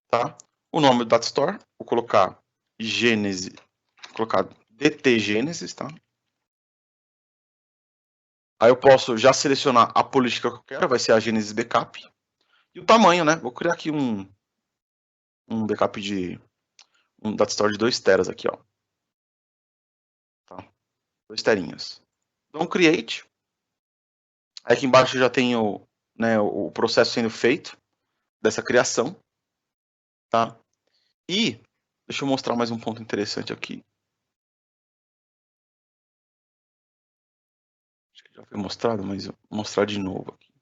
Tá? O nome do data store. Vou colocar Genesis. Vou colocar DT Genesis. Tá? Aí eu posso já selecionar a política que eu quero. Vai ser a Genesis Backup. E o tamanho, né? Vou criar aqui um backup de um data store de 2 teras aqui, ó. Tá? 2 terinhas. Então, create. Aí aqui embaixo eu já tenho, né, o processo sendo feito dessa criação. Tá? E deixa eu mostrar mais um ponto interessante aqui. Acho que já foi mostrado, mas eu vou mostrar de novo aqui.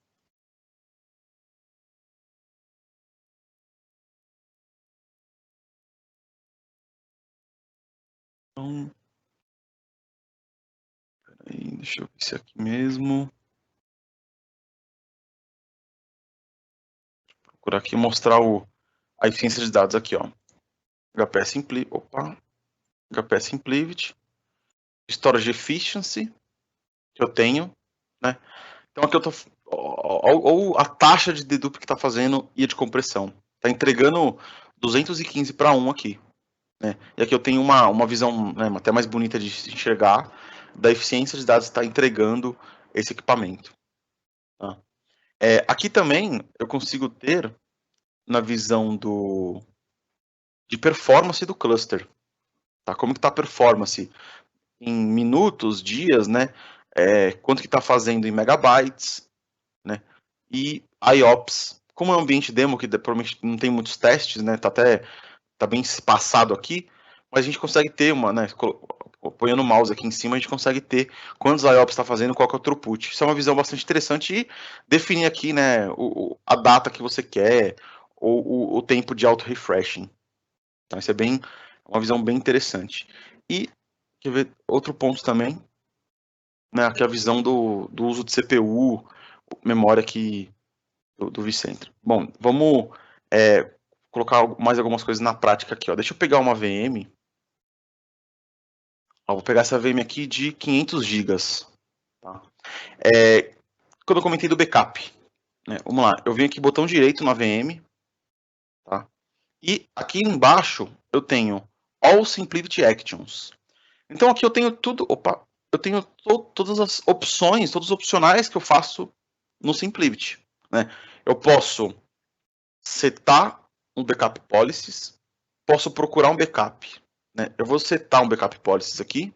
Então, peraí, deixa eu ver se é aqui mesmo. Vou procurar aqui e mostrar a eficiência de dados aqui, ó. HP Simplicity, Storage Efficiency, que eu tenho, né? Então aqui eu tô, ou a taxa de dedupe que está fazendo e a de compressão. Está entregando 215 para 1 aqui. Né? E aqui eu tenho uma visão, né, até mais bonita de enxergar da eficiência de dados que está entregando esse equipamento. Tá? Aqui também eu consigo ter na visão de performance do cluster. Tá? Como que está a performance em minutos, dias, né? Quanto que está fazendo em megabytes, né? E IOPS. Como é um ambiente demo que provavelmente não tem muitos testes, né? Tá bem espaçado aqui, mas a gente consegue ter né? Apoiando o mouse aqui em cima, a gente consegue ter quantos IOPS está fazendo, qual que é o throughput. Isso é uma visão bastante interessante e definir aqui, né? A data que você quer ou o tempo de auto-refreshing. Então, isso é uma visão bem interessante. E, quer ver, outro ponto também, né, aqui a visão do uso de CPU, memória aqui do vCentral. Bom, vamos colocar mais algumas coisas na prática aqui. Ó. Deixa eu pegar uma VM. Ó, vou pegar essa VM aqui de 500 GB. Tá? Quando eu comentei do backup. Né, vamos lá, eu venho aqui botão direito na VM. Tá? E aqui embaixo eu tenho All Simplicity Actions. Então aqui eu tenho tudo. Eu tenho todas as opções, todos os opcionais que eu faço no Simplicity. Né? Eu posso setar um backup policies, posso procurar um backup. Né? Eu vou setar um backup policies aqui.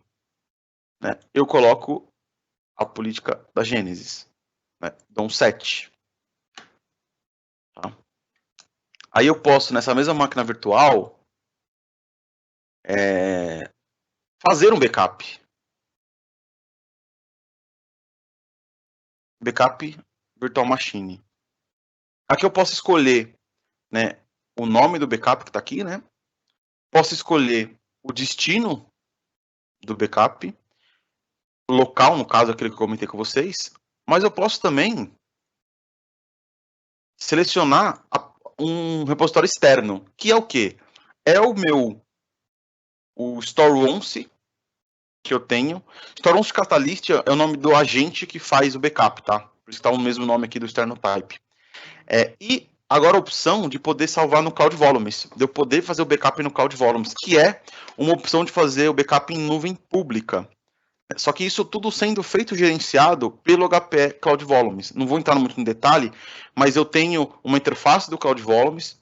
Né? Eu coloco a política da Genesis. Né? Dou um set. Tá? Aí eu posso, nessa mesma máquina virtual, fazer um backup. Backup Virtual Machine. Aqui eu posso escolher, né, o nome do backup que está aqui, né? Posso escolher o destino do backup, local, no caso, aquele que eu comentei com vocês, mas eu posso também selecionar um repositório externo, que é o quê? É o Store11 que eu tenho. Store11 Catalyst é o nome do agente que faz o backup, tá? Por isso está o mesmo nome aqui do external type. E agora a opção de poder salvar no Cloud Volumes, de eu poder fazer o backup no Cloud Volumes, que é uma opção de fazer o backup em nuvem pública. Só que isso tudo sendo feito e gerenciado pelo HP Cloud Volumes. Não vou entrar muito em detalhe, mas eu tenho uma interface do Cloud Volumes,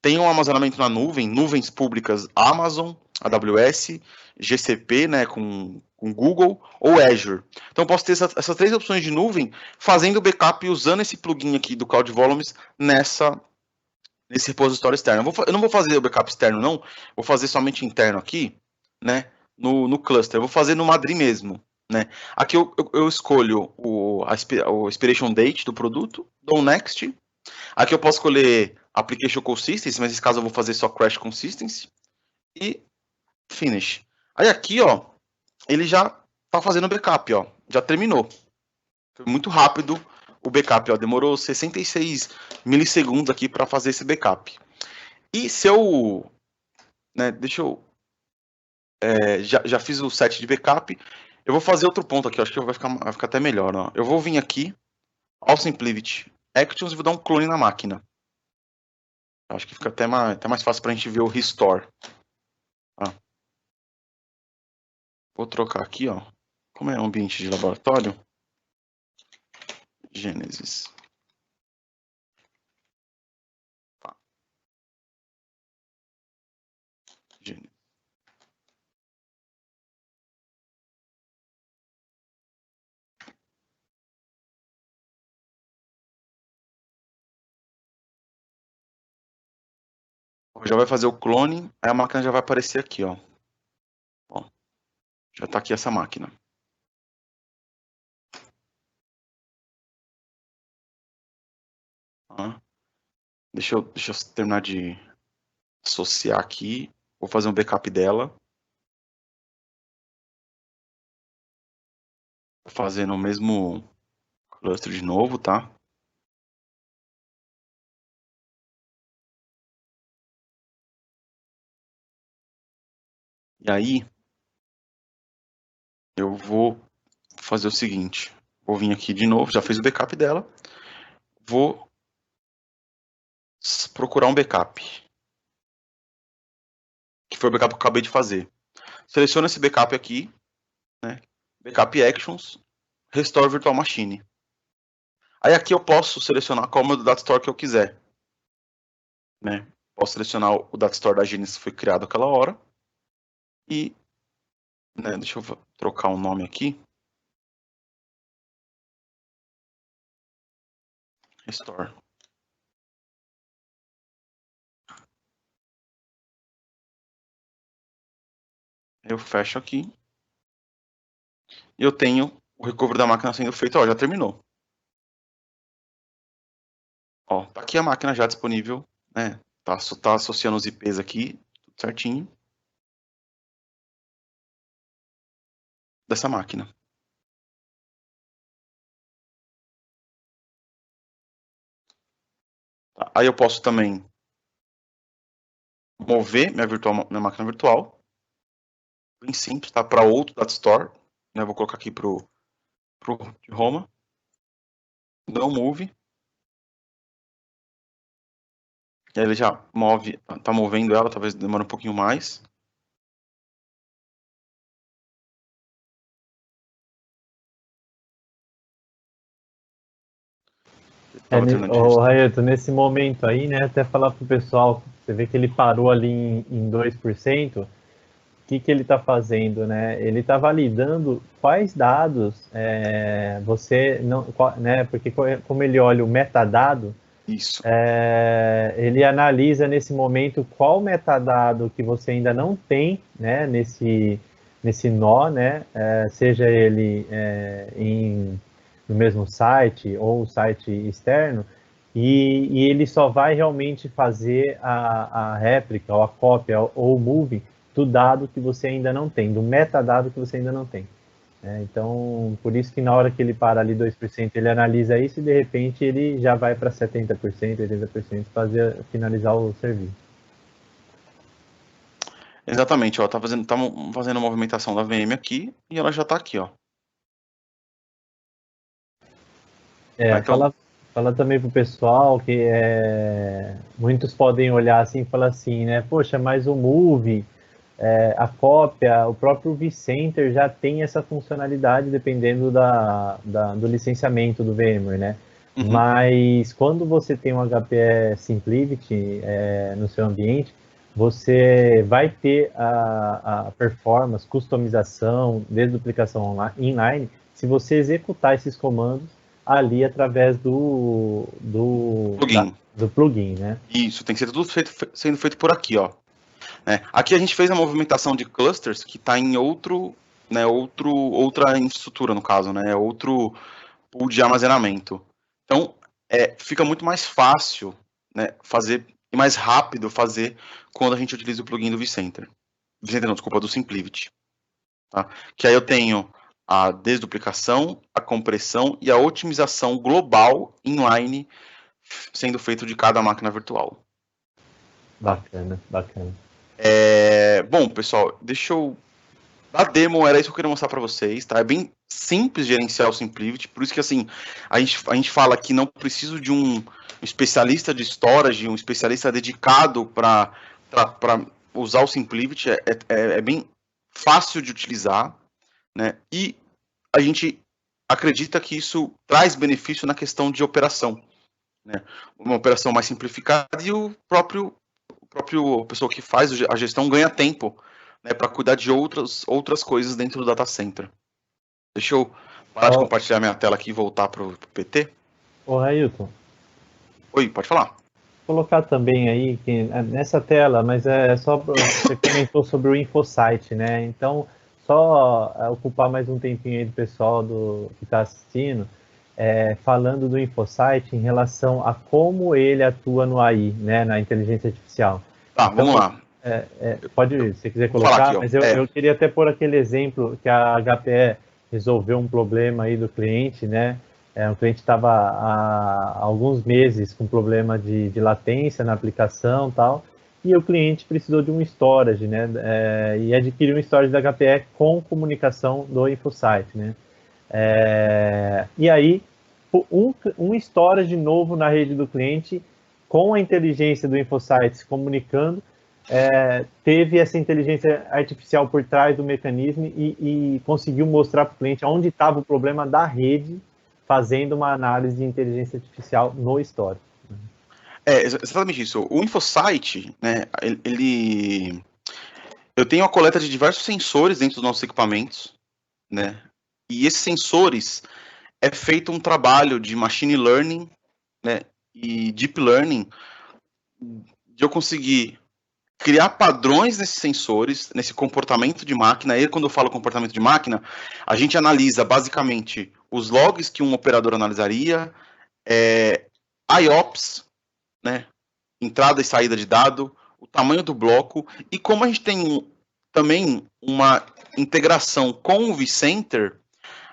tenho um armazenamento na nuvem, nuvens públicas Amazon, AWS, GCP, né, com Google ou Azure. Então, eu posso ter essas 3 opções de nuvem, fazendo backup e usando esse plugin aqui do Cloud Volumes nesse repositório externo. Eu não vou fazer o backup externo, não. Vou fazer somente interno aqui, né, no cluster. Eu vou fazer no Madrid mesmo, né. Aqui eu escolho o expiration date do produto, dou next. Aqui eu posso escolher Application Consistency, mas nesse caso eu vou fazer só Crash Consistency. E Finish. Aí aqui, ó, ele já tá fazendo o backup, ó. Já terminou. Foi muito rápido o backup, ó. Demorou 66 milissegundos aqui para fazer esse backup. E se eu... né, deixa eu... já fiz o set de backup. Eu vou fazer outro ponto aqui, ó, acho que vai ficar até melhor, ó. Eu vou vir aqui, ao Simplicity Actions, e vou dar um clone na máquina. Acho que fica até mais fácil para a gente ver o restore. Vou trocar aqui, ó. Como é um ambiente de laboratório, Gênesis. Tá. Gênesis. Já vai fazer o clone, aí a máquina já vai aparecer aqui, ó. Ó, já tá aqui essa máquina. Tá. Deixa eu terminar de associar aqui. Vou fazer um backup dela. Vou fazer no mesmo cluster de novo, tá? E aí, eu vou fazer o seguinte. Vou vir aqui de novo, já fiz o backup dela. Vou procurar um backup. Que foi o backup que eu acabei de fazer. Seleciono esse backup aqui, né? Backup Actions, Restore Virtual Machine. Aí aqui eu posso selecionar qual é o meu data store que eu quiser, né? Posso selecionar o data store da Genesis que foi criado aquela hora. E, né, deixa eu trocar o nome aqui. Restore. Eu fecho aqui. E eu tenho o recovery da máquina sendo feito. Ó, já terminou. Ó, tá aqui a máquina já disponível, né? Tá associando os IPs aqui, tudo certinho. Dessa máquina. Tá, aí eu posso também mover minha máquina virtual. Bem simples, tá? Para outro data store. Né? Vou colocar aqui pro de Roma. Não move. E aí ele já move, tá movendo ela, talvez demore um pouquinho mais. Raieto, nesse momento aí, né, até falar pro pessoal, você vê que ele parou ali em 2%, o que ele está fazendo, né? Ele está validando quais dados você não, né? Porque como ele olha o metadado, isso. Ele analisa nesse momento qual metadado que você ainda não tem, né? Nesse nó, né? Seja ele no mesmo site ou site externo, e ele só vai realmente fazer a réplica ou a cópia ou o moving do dado que você ainda não tem, do metadado que você ainda não tem. Então, por isso que na hora que ele para ali 2%, ele analisa isso e de repente ele já vai para 70%, 80% finalizar o serviço. Exatamente, ó, tá fazendo a movimentação da VM aqui e ela já tá aqui, ó. Então... Fala também pro pessoal que muitos podem olhar assim e falar assim, né? Poxa, mas o Move, a cópia, o próprio vCenter já tem essa funcionalidade dependendo do licenciamento do VMware, né? Uhum. Mas quando você tem um HPE SimpliVity no seu ambiente, você vai ter a performance, customização, desduplicação inline, se você executar esses comandos ali através do plugin, né? Isso, tem que ser tudo sendo feito por aqui, ó. Aqui a gente fez a movimentação de clusters que está em outra infraestrutura, no caso, né? Outro pool de armazenamento. Então, fica muito mais fácil, né, fazer e mais rápido fazer quando a gente utiliza o plugin do vCenter. vCenter não, desculpa, do SimpliVity. Tá? Que aí eu tenho a desduplicação, a compressão e a otimização global inline sendo feito de cada máquina virtual. Bacana, bacana. Bom, pessoal, deixa eu... A demo era isso que eu queria mostrar para vocês, tá? É bem simples gerenciar o SimpliVity, por isso que, assim, a gente fala que não preciso de um especialista de storage, um especialista dedicado para usar o SimpliVity, é bem fácil de utilizar, né? E a gente acredita que isso traz benefício na questão de operação, né? Uma operação mais simplificada e o próprio pessoa que faz a gestão ganha tempo, né, para cuidar de outras coisas dentro do data center. Deixa eu parar de compartilhar minha tela aqui e voltar para o PT. Ô, Ailton. Oi, pode falar. Colocar também aí, que nessa tela, mas só você comentou sobre o InfoSite, né? Então, só ocupar mais um tempinho aí do pessoal que está assistindo, falando do InfoSite em relação a como ele atua no AI, né? Na inteligência artificial. Tá, então, vamos lá. Pode, se quiser colocar, aqui, mas eu queria até pôr aquele exemplo que a HPE resolveu um problema aí do cliente, né? O cliente estava há alguns meses com problema de latência na aplicação e tal, e o cliente precisou de um storage, né? E adquiriu um storage da HPE com comunicação do InfoSite, né? E aí, um storage novo na rede do cliente, com a inteligência do InfoSite se comunicando, teve essa inteligência artificial por trás do mecanismo e conseguiu mostrar para o cliente onde estava o problema da rede, fazendo uma análise de inteligência artificial no storage. Exatamente isso. O InfoSite, né, eu tenho a coleta de diversos sensores dentro dos nossos equipamentos, né, e esses sensores é feito um trabalho de machine learning, né, e deep learning, de eu conseguir criar padrões nesses sensores, nesse comportamento de máquina. E quando eu falo comportamento de máquina, a gente analisa basicamente os logs que um operador analisaria, IOPS, né, entrada e saída de dado, o tamanho do bloco, e como a gente tem também uma integração com o vCenter,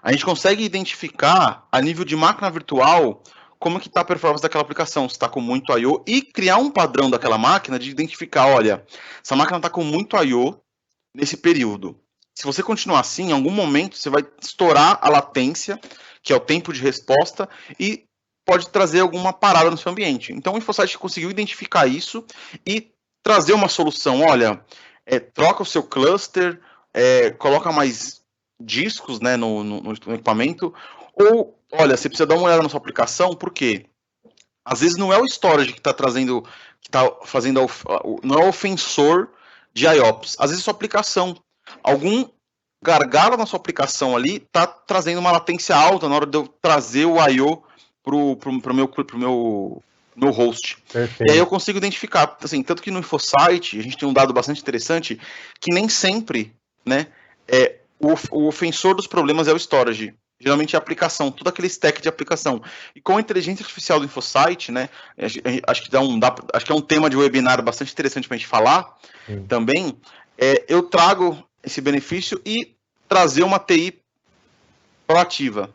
a gente consegue identificar a nível de máquina virtual como que está a performance daquela aplicação, se está com muito I/O, e criar um padrão daquela máquina de identificar, olha, essa máquina está com muito I/O nesse período. Se você continuar assim, em algum momento você vai estourar a latência, que é o tempo de resposta, e pode trazer alguma parada no seu ambiente. Então o InfoSite conseguiu identificar isso e trazer uma solução. Olha, troca o seu cluster, coloca mais discos, né, no equipamento, ou, olha, você precisa dar uma olhada na sua aplicação, porque às vezes não é o storage que está trazendo, que está fazendo, não é o ofensor de IOPS, às vezes a sua aplicação, algum gargalo na sua aplicação ali está trazendo uma latência alta na hora de eu trazer o I/O pro meu host. Perfeito. E aí eu consigo identificar, assim, tanto que no InfoSite a gente tem um dado bastante interessante, que nem sempre, né, o ofensor dos problemas é o storage. Geralmente é a aplicação, todo aquele stack de aplicação. E com a inteligência artificial do InfoSite, né, acho que é um tema de webinar bastante interessante para a gente falar. Sim. Também, eu trago esse benefício e trazer uma TI proativa.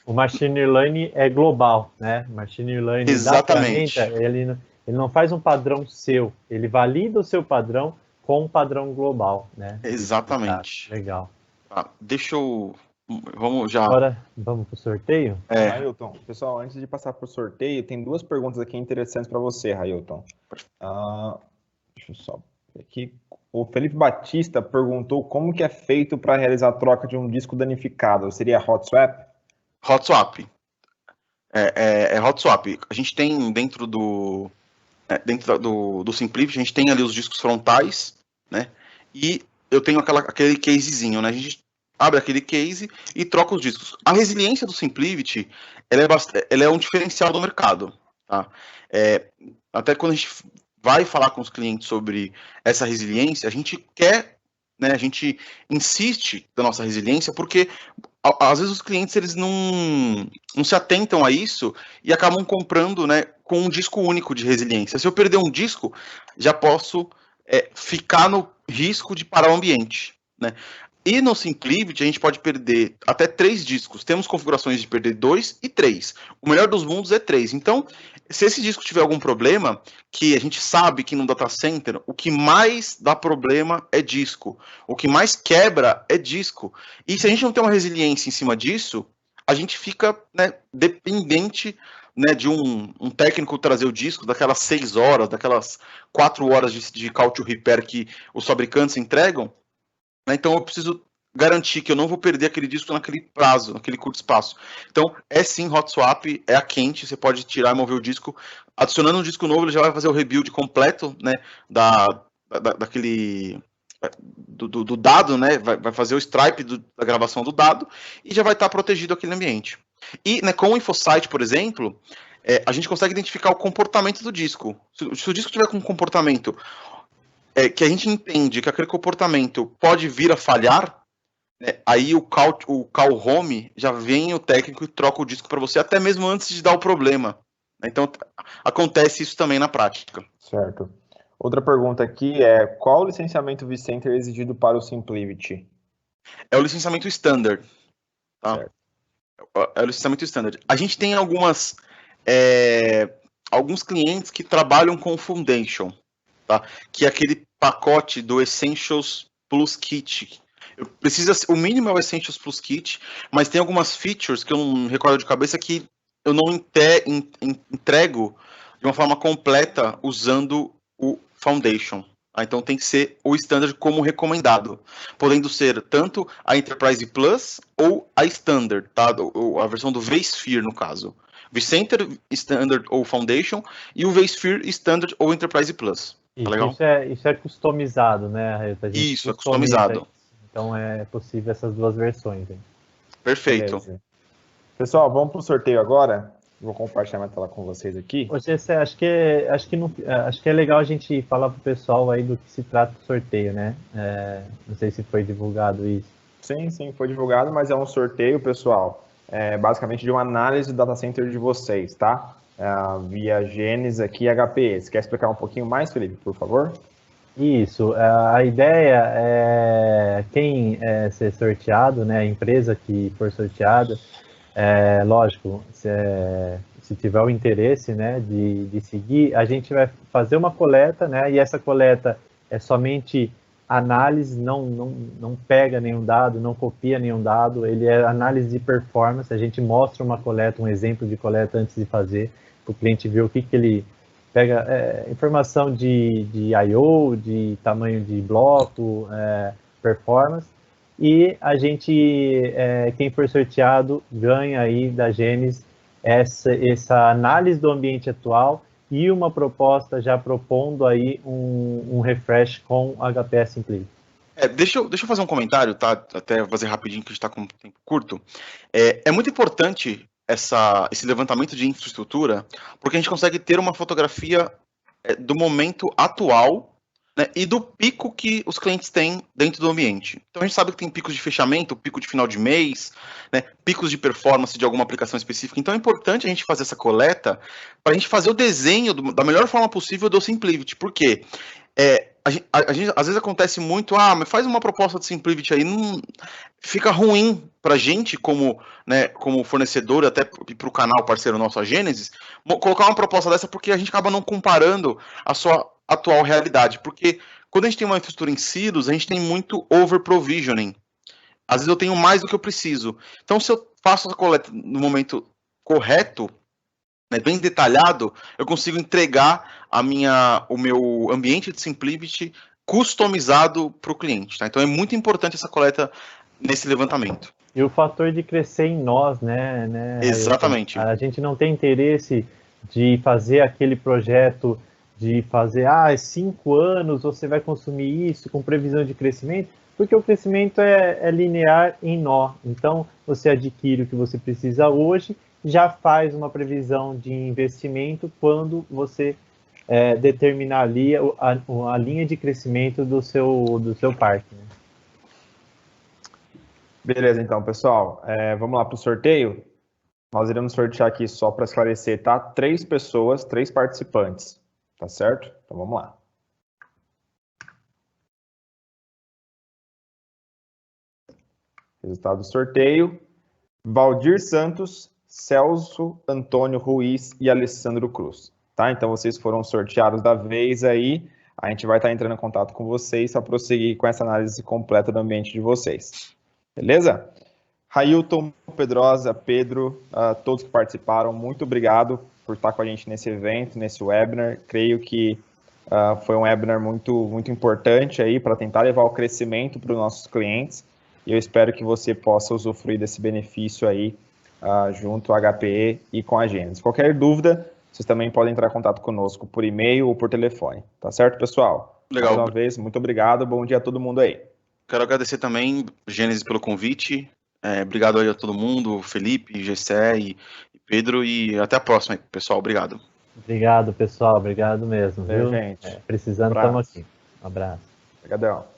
O Machine Learning é global, né? Machine Learning, exatamente, da ferramenta, ele não faz um padrão seu, ele valida o seu padrão com um padrão global, né? Exatamente. Legal. Deixa eu Vamos já. Agora, vamos para o sorteio? Railton, pessoal, antes de passar para o sorteio, tem duas perguntas aqui interessantes para você, Railton. Deixa eu só ver aqui. O Felipe Batista perguntou como que é feito para realizar a troca de um disco danificado. Seria hot swap? Hot swap. É hot swap. A gente tem dentro do Simplivity, a gente tem ali os discos frontais, né? E eu tenho aquele casezinho, né? A gente abre aquele case e troca os discos. A resiliência do Simplivity, ela é um diferencial do mercado, tá? Até quando a gente vai falar com os clientes sobre essa resiliência, a gente quer, né? A gente insiste na nossa resiliência porque às vezes os clientes eles não se atentam a isso e acabam comprando, né, com um disco único de resiliência. Se eu perder um disco, já posso ficar no risco de parar o ambiente, né? E no Simplivity a gente pode perder até 3 discos. Temos configurações de perder 2 e 3. O melhor dos mundos é 3. Então, se esse disco tiver algum problema, que a gente sabe que no data center, o que mais dá problema é disco. O que mais quebra é disco. E se a gente não tem uma resiliência em cima disso, a gente fica, né, dependente, né, de um técnico trazer o disco daquelas 6 horas, daquelas 4 horas de call to repair que os fabricantes entregam. Então eu preciso garantir que eu não vou perder aquele disco naquele prazo, naquele curto espaço. Então é sim hot swap, é a quente, você pode tirar e mover o disco. Adicionando um disco novo, ele já vai fazer o rebuild completo, né, daquele do dado, né, vai fazer o stripe da gravação do dado e já vai estar protegido aquele ambiente. E, né, com o InfoSight, por exemplo, a gente consegue identificar o comportamento do disco. Se o disco tiver com um comportamento que a gente entende que aquele comportamento pode vir a falhar, aí o call home já vem o técnico e troca o disco para você, até mesmo antes de dar o problema. Então, acontece isso também na prática. Certo. Outra pergunta aqui é, qual o licenciamento vCenter é exigido para o Simplivity? É o licenciamento standard. Tá? É o licenciamento standard. A gente tem alguns clientes que trabalham com Foundation, tá? Que é aquele pacote do Essentials Plus Kit. O mínimo é o Essentials Plus Kit, mas tem algumas features que eu não me recordo de cabeça que eu não entrego de uma forma completa usando o Foundation. Então tem que ser o Standard como recomendado, podendo ser tanto a Enterprise Plus ou a Standard, tá? A versão do vSphere, no caso. vCenter Standard ou Foundation e o vSphere Standard ou Enterprise Plus. Tá legal? Isso é customizado, né? Isso, é customizado. Isso. Então é possível essas duas versões. Hein? Perfeito. Beleza. Pessoal, vamos para o sorteio agora. Vou compartilhar minha tela com vocês aqui. Você acho que é legal a gente falar para o pessoal aí do que se trata o sorteio, né? Não sei se foi divulgado isso. Sim, foi divulgado, mas é um sorteio, pessoal. Basicamente de uma análise do data center de vocês, tá? Via Gênesis aqui e HPE. Você quer explicar um pouquinho mais, Felipe, por favor? Isso. A ideia é quem ser sorteado, né? A empresa que for sorteada, lógico, se tiver o interesse, né, de seguir, a gente vai fazer uma coleta, né, e essa coleta é somente análise, não pega nenhum dado, não copia nenhum dado, ele é análise de performance, a gente mostra uma coleta, um exemplo de coleta antes de fazer, para o cliente ver o que ele pega, informação de I/O, de tamanho de bloco, performance, e a gente, quem for sorteado, ganha aí da Gênesis essa análise do ambiente atual e uma proposta já propondo aí um refresh com HPE Simplivity. Deixa eu fazer um comentário, tá? Até fazer rapidinho que a gente está com um tempo curto. É muito importante esse levantamento de infraestrutura, porque a gente consegue ter uma fotografia do momento atual, né, e do pico que os clientes têm dentro do ambiente. Então a gente sabe que tem picos de fechamento, pico de final de mês, né, picos de performance de alguma aplicação específica. Então é importante a gente fazer essa coleta para a gente fazer o desenho da melhor forma possível do Simplivity. Por quê? A gente, às vezes acontece muito, mas faz uma proposta de Simplivity aí, não fica ruim para a gente como fornecedor, até para o canal parceiro nosso, a Gênesis, colocar uma proposta dessa porque a gente acaba não comparando a sua atual realidade, porque quando a gente tem uma infraestrutura em silos, a gente tem muito over-provisioning, Às vezes eu tenho mais do que eu preciso. Então, se eu faço essa coleta no momento correto, né, bem detalhado, eu consigo entregar o meu ambiente de SimpliVity customizado para o cliente. Tá? Então, é muito importante essa coleta nesse levantamento. E o fator de crescer em nós, né? Exatamente. A gente não tem interesse de fazer aquele projeto de fazer, 5 anos você vai consumir isso com previsão de crescimento, porque o crescimento é linear em nó. Então, você adquire o que você precisa hoje, já faz uma previsão de investimento quando você determinar ali a linha de crescimento do seu parque. Né? Beleza, então, pessoal. Vamos lá para o sorteio. Nós iremos sortear aqui, só para esclarecer, tá? 3 pessoas, 3 participantes. Tá certo? Então, vamos lá. Resultado do sorteio. Valdir Santos, Celso Antônio Ruiz e Alessandro Cruz. Tá? Então, vocês foram sorteados da vez aí. A gente vai estar entrando em contato com vocês para prosseguir com essa análise completa do ambiente de vocês. Beleza? Railton, Pedrosa, Pedro, todos que participaram, muito obrigado por estar com a gente nesse evento, nesse webinar. Creio que foi um webinar muito, muito importante aí para tentar levar o crescimento para os nossos clientes. E eu espero que você possa usufruir desse benefício aí junto ao HPE e com a Gênesis. Qualquer dúvida, vocês também podem entrar em contato conosco por e-mail ou por telefone. Tá certo, pessoal? Legal. Mais uma vez, muito obrigado. Bom dia a todo mundo aí. Quero agradecer também, Gênesis, pelo convite. Obrigado aí a todo mundo, Felipe, Gessé e Pedro. E até a próxima, pessoal. Obrigado. Obrigado, pessoal. Obrigado mesmo. Viu? Gente. Precisando, estamos aqui. Um abraço. Obrigadão.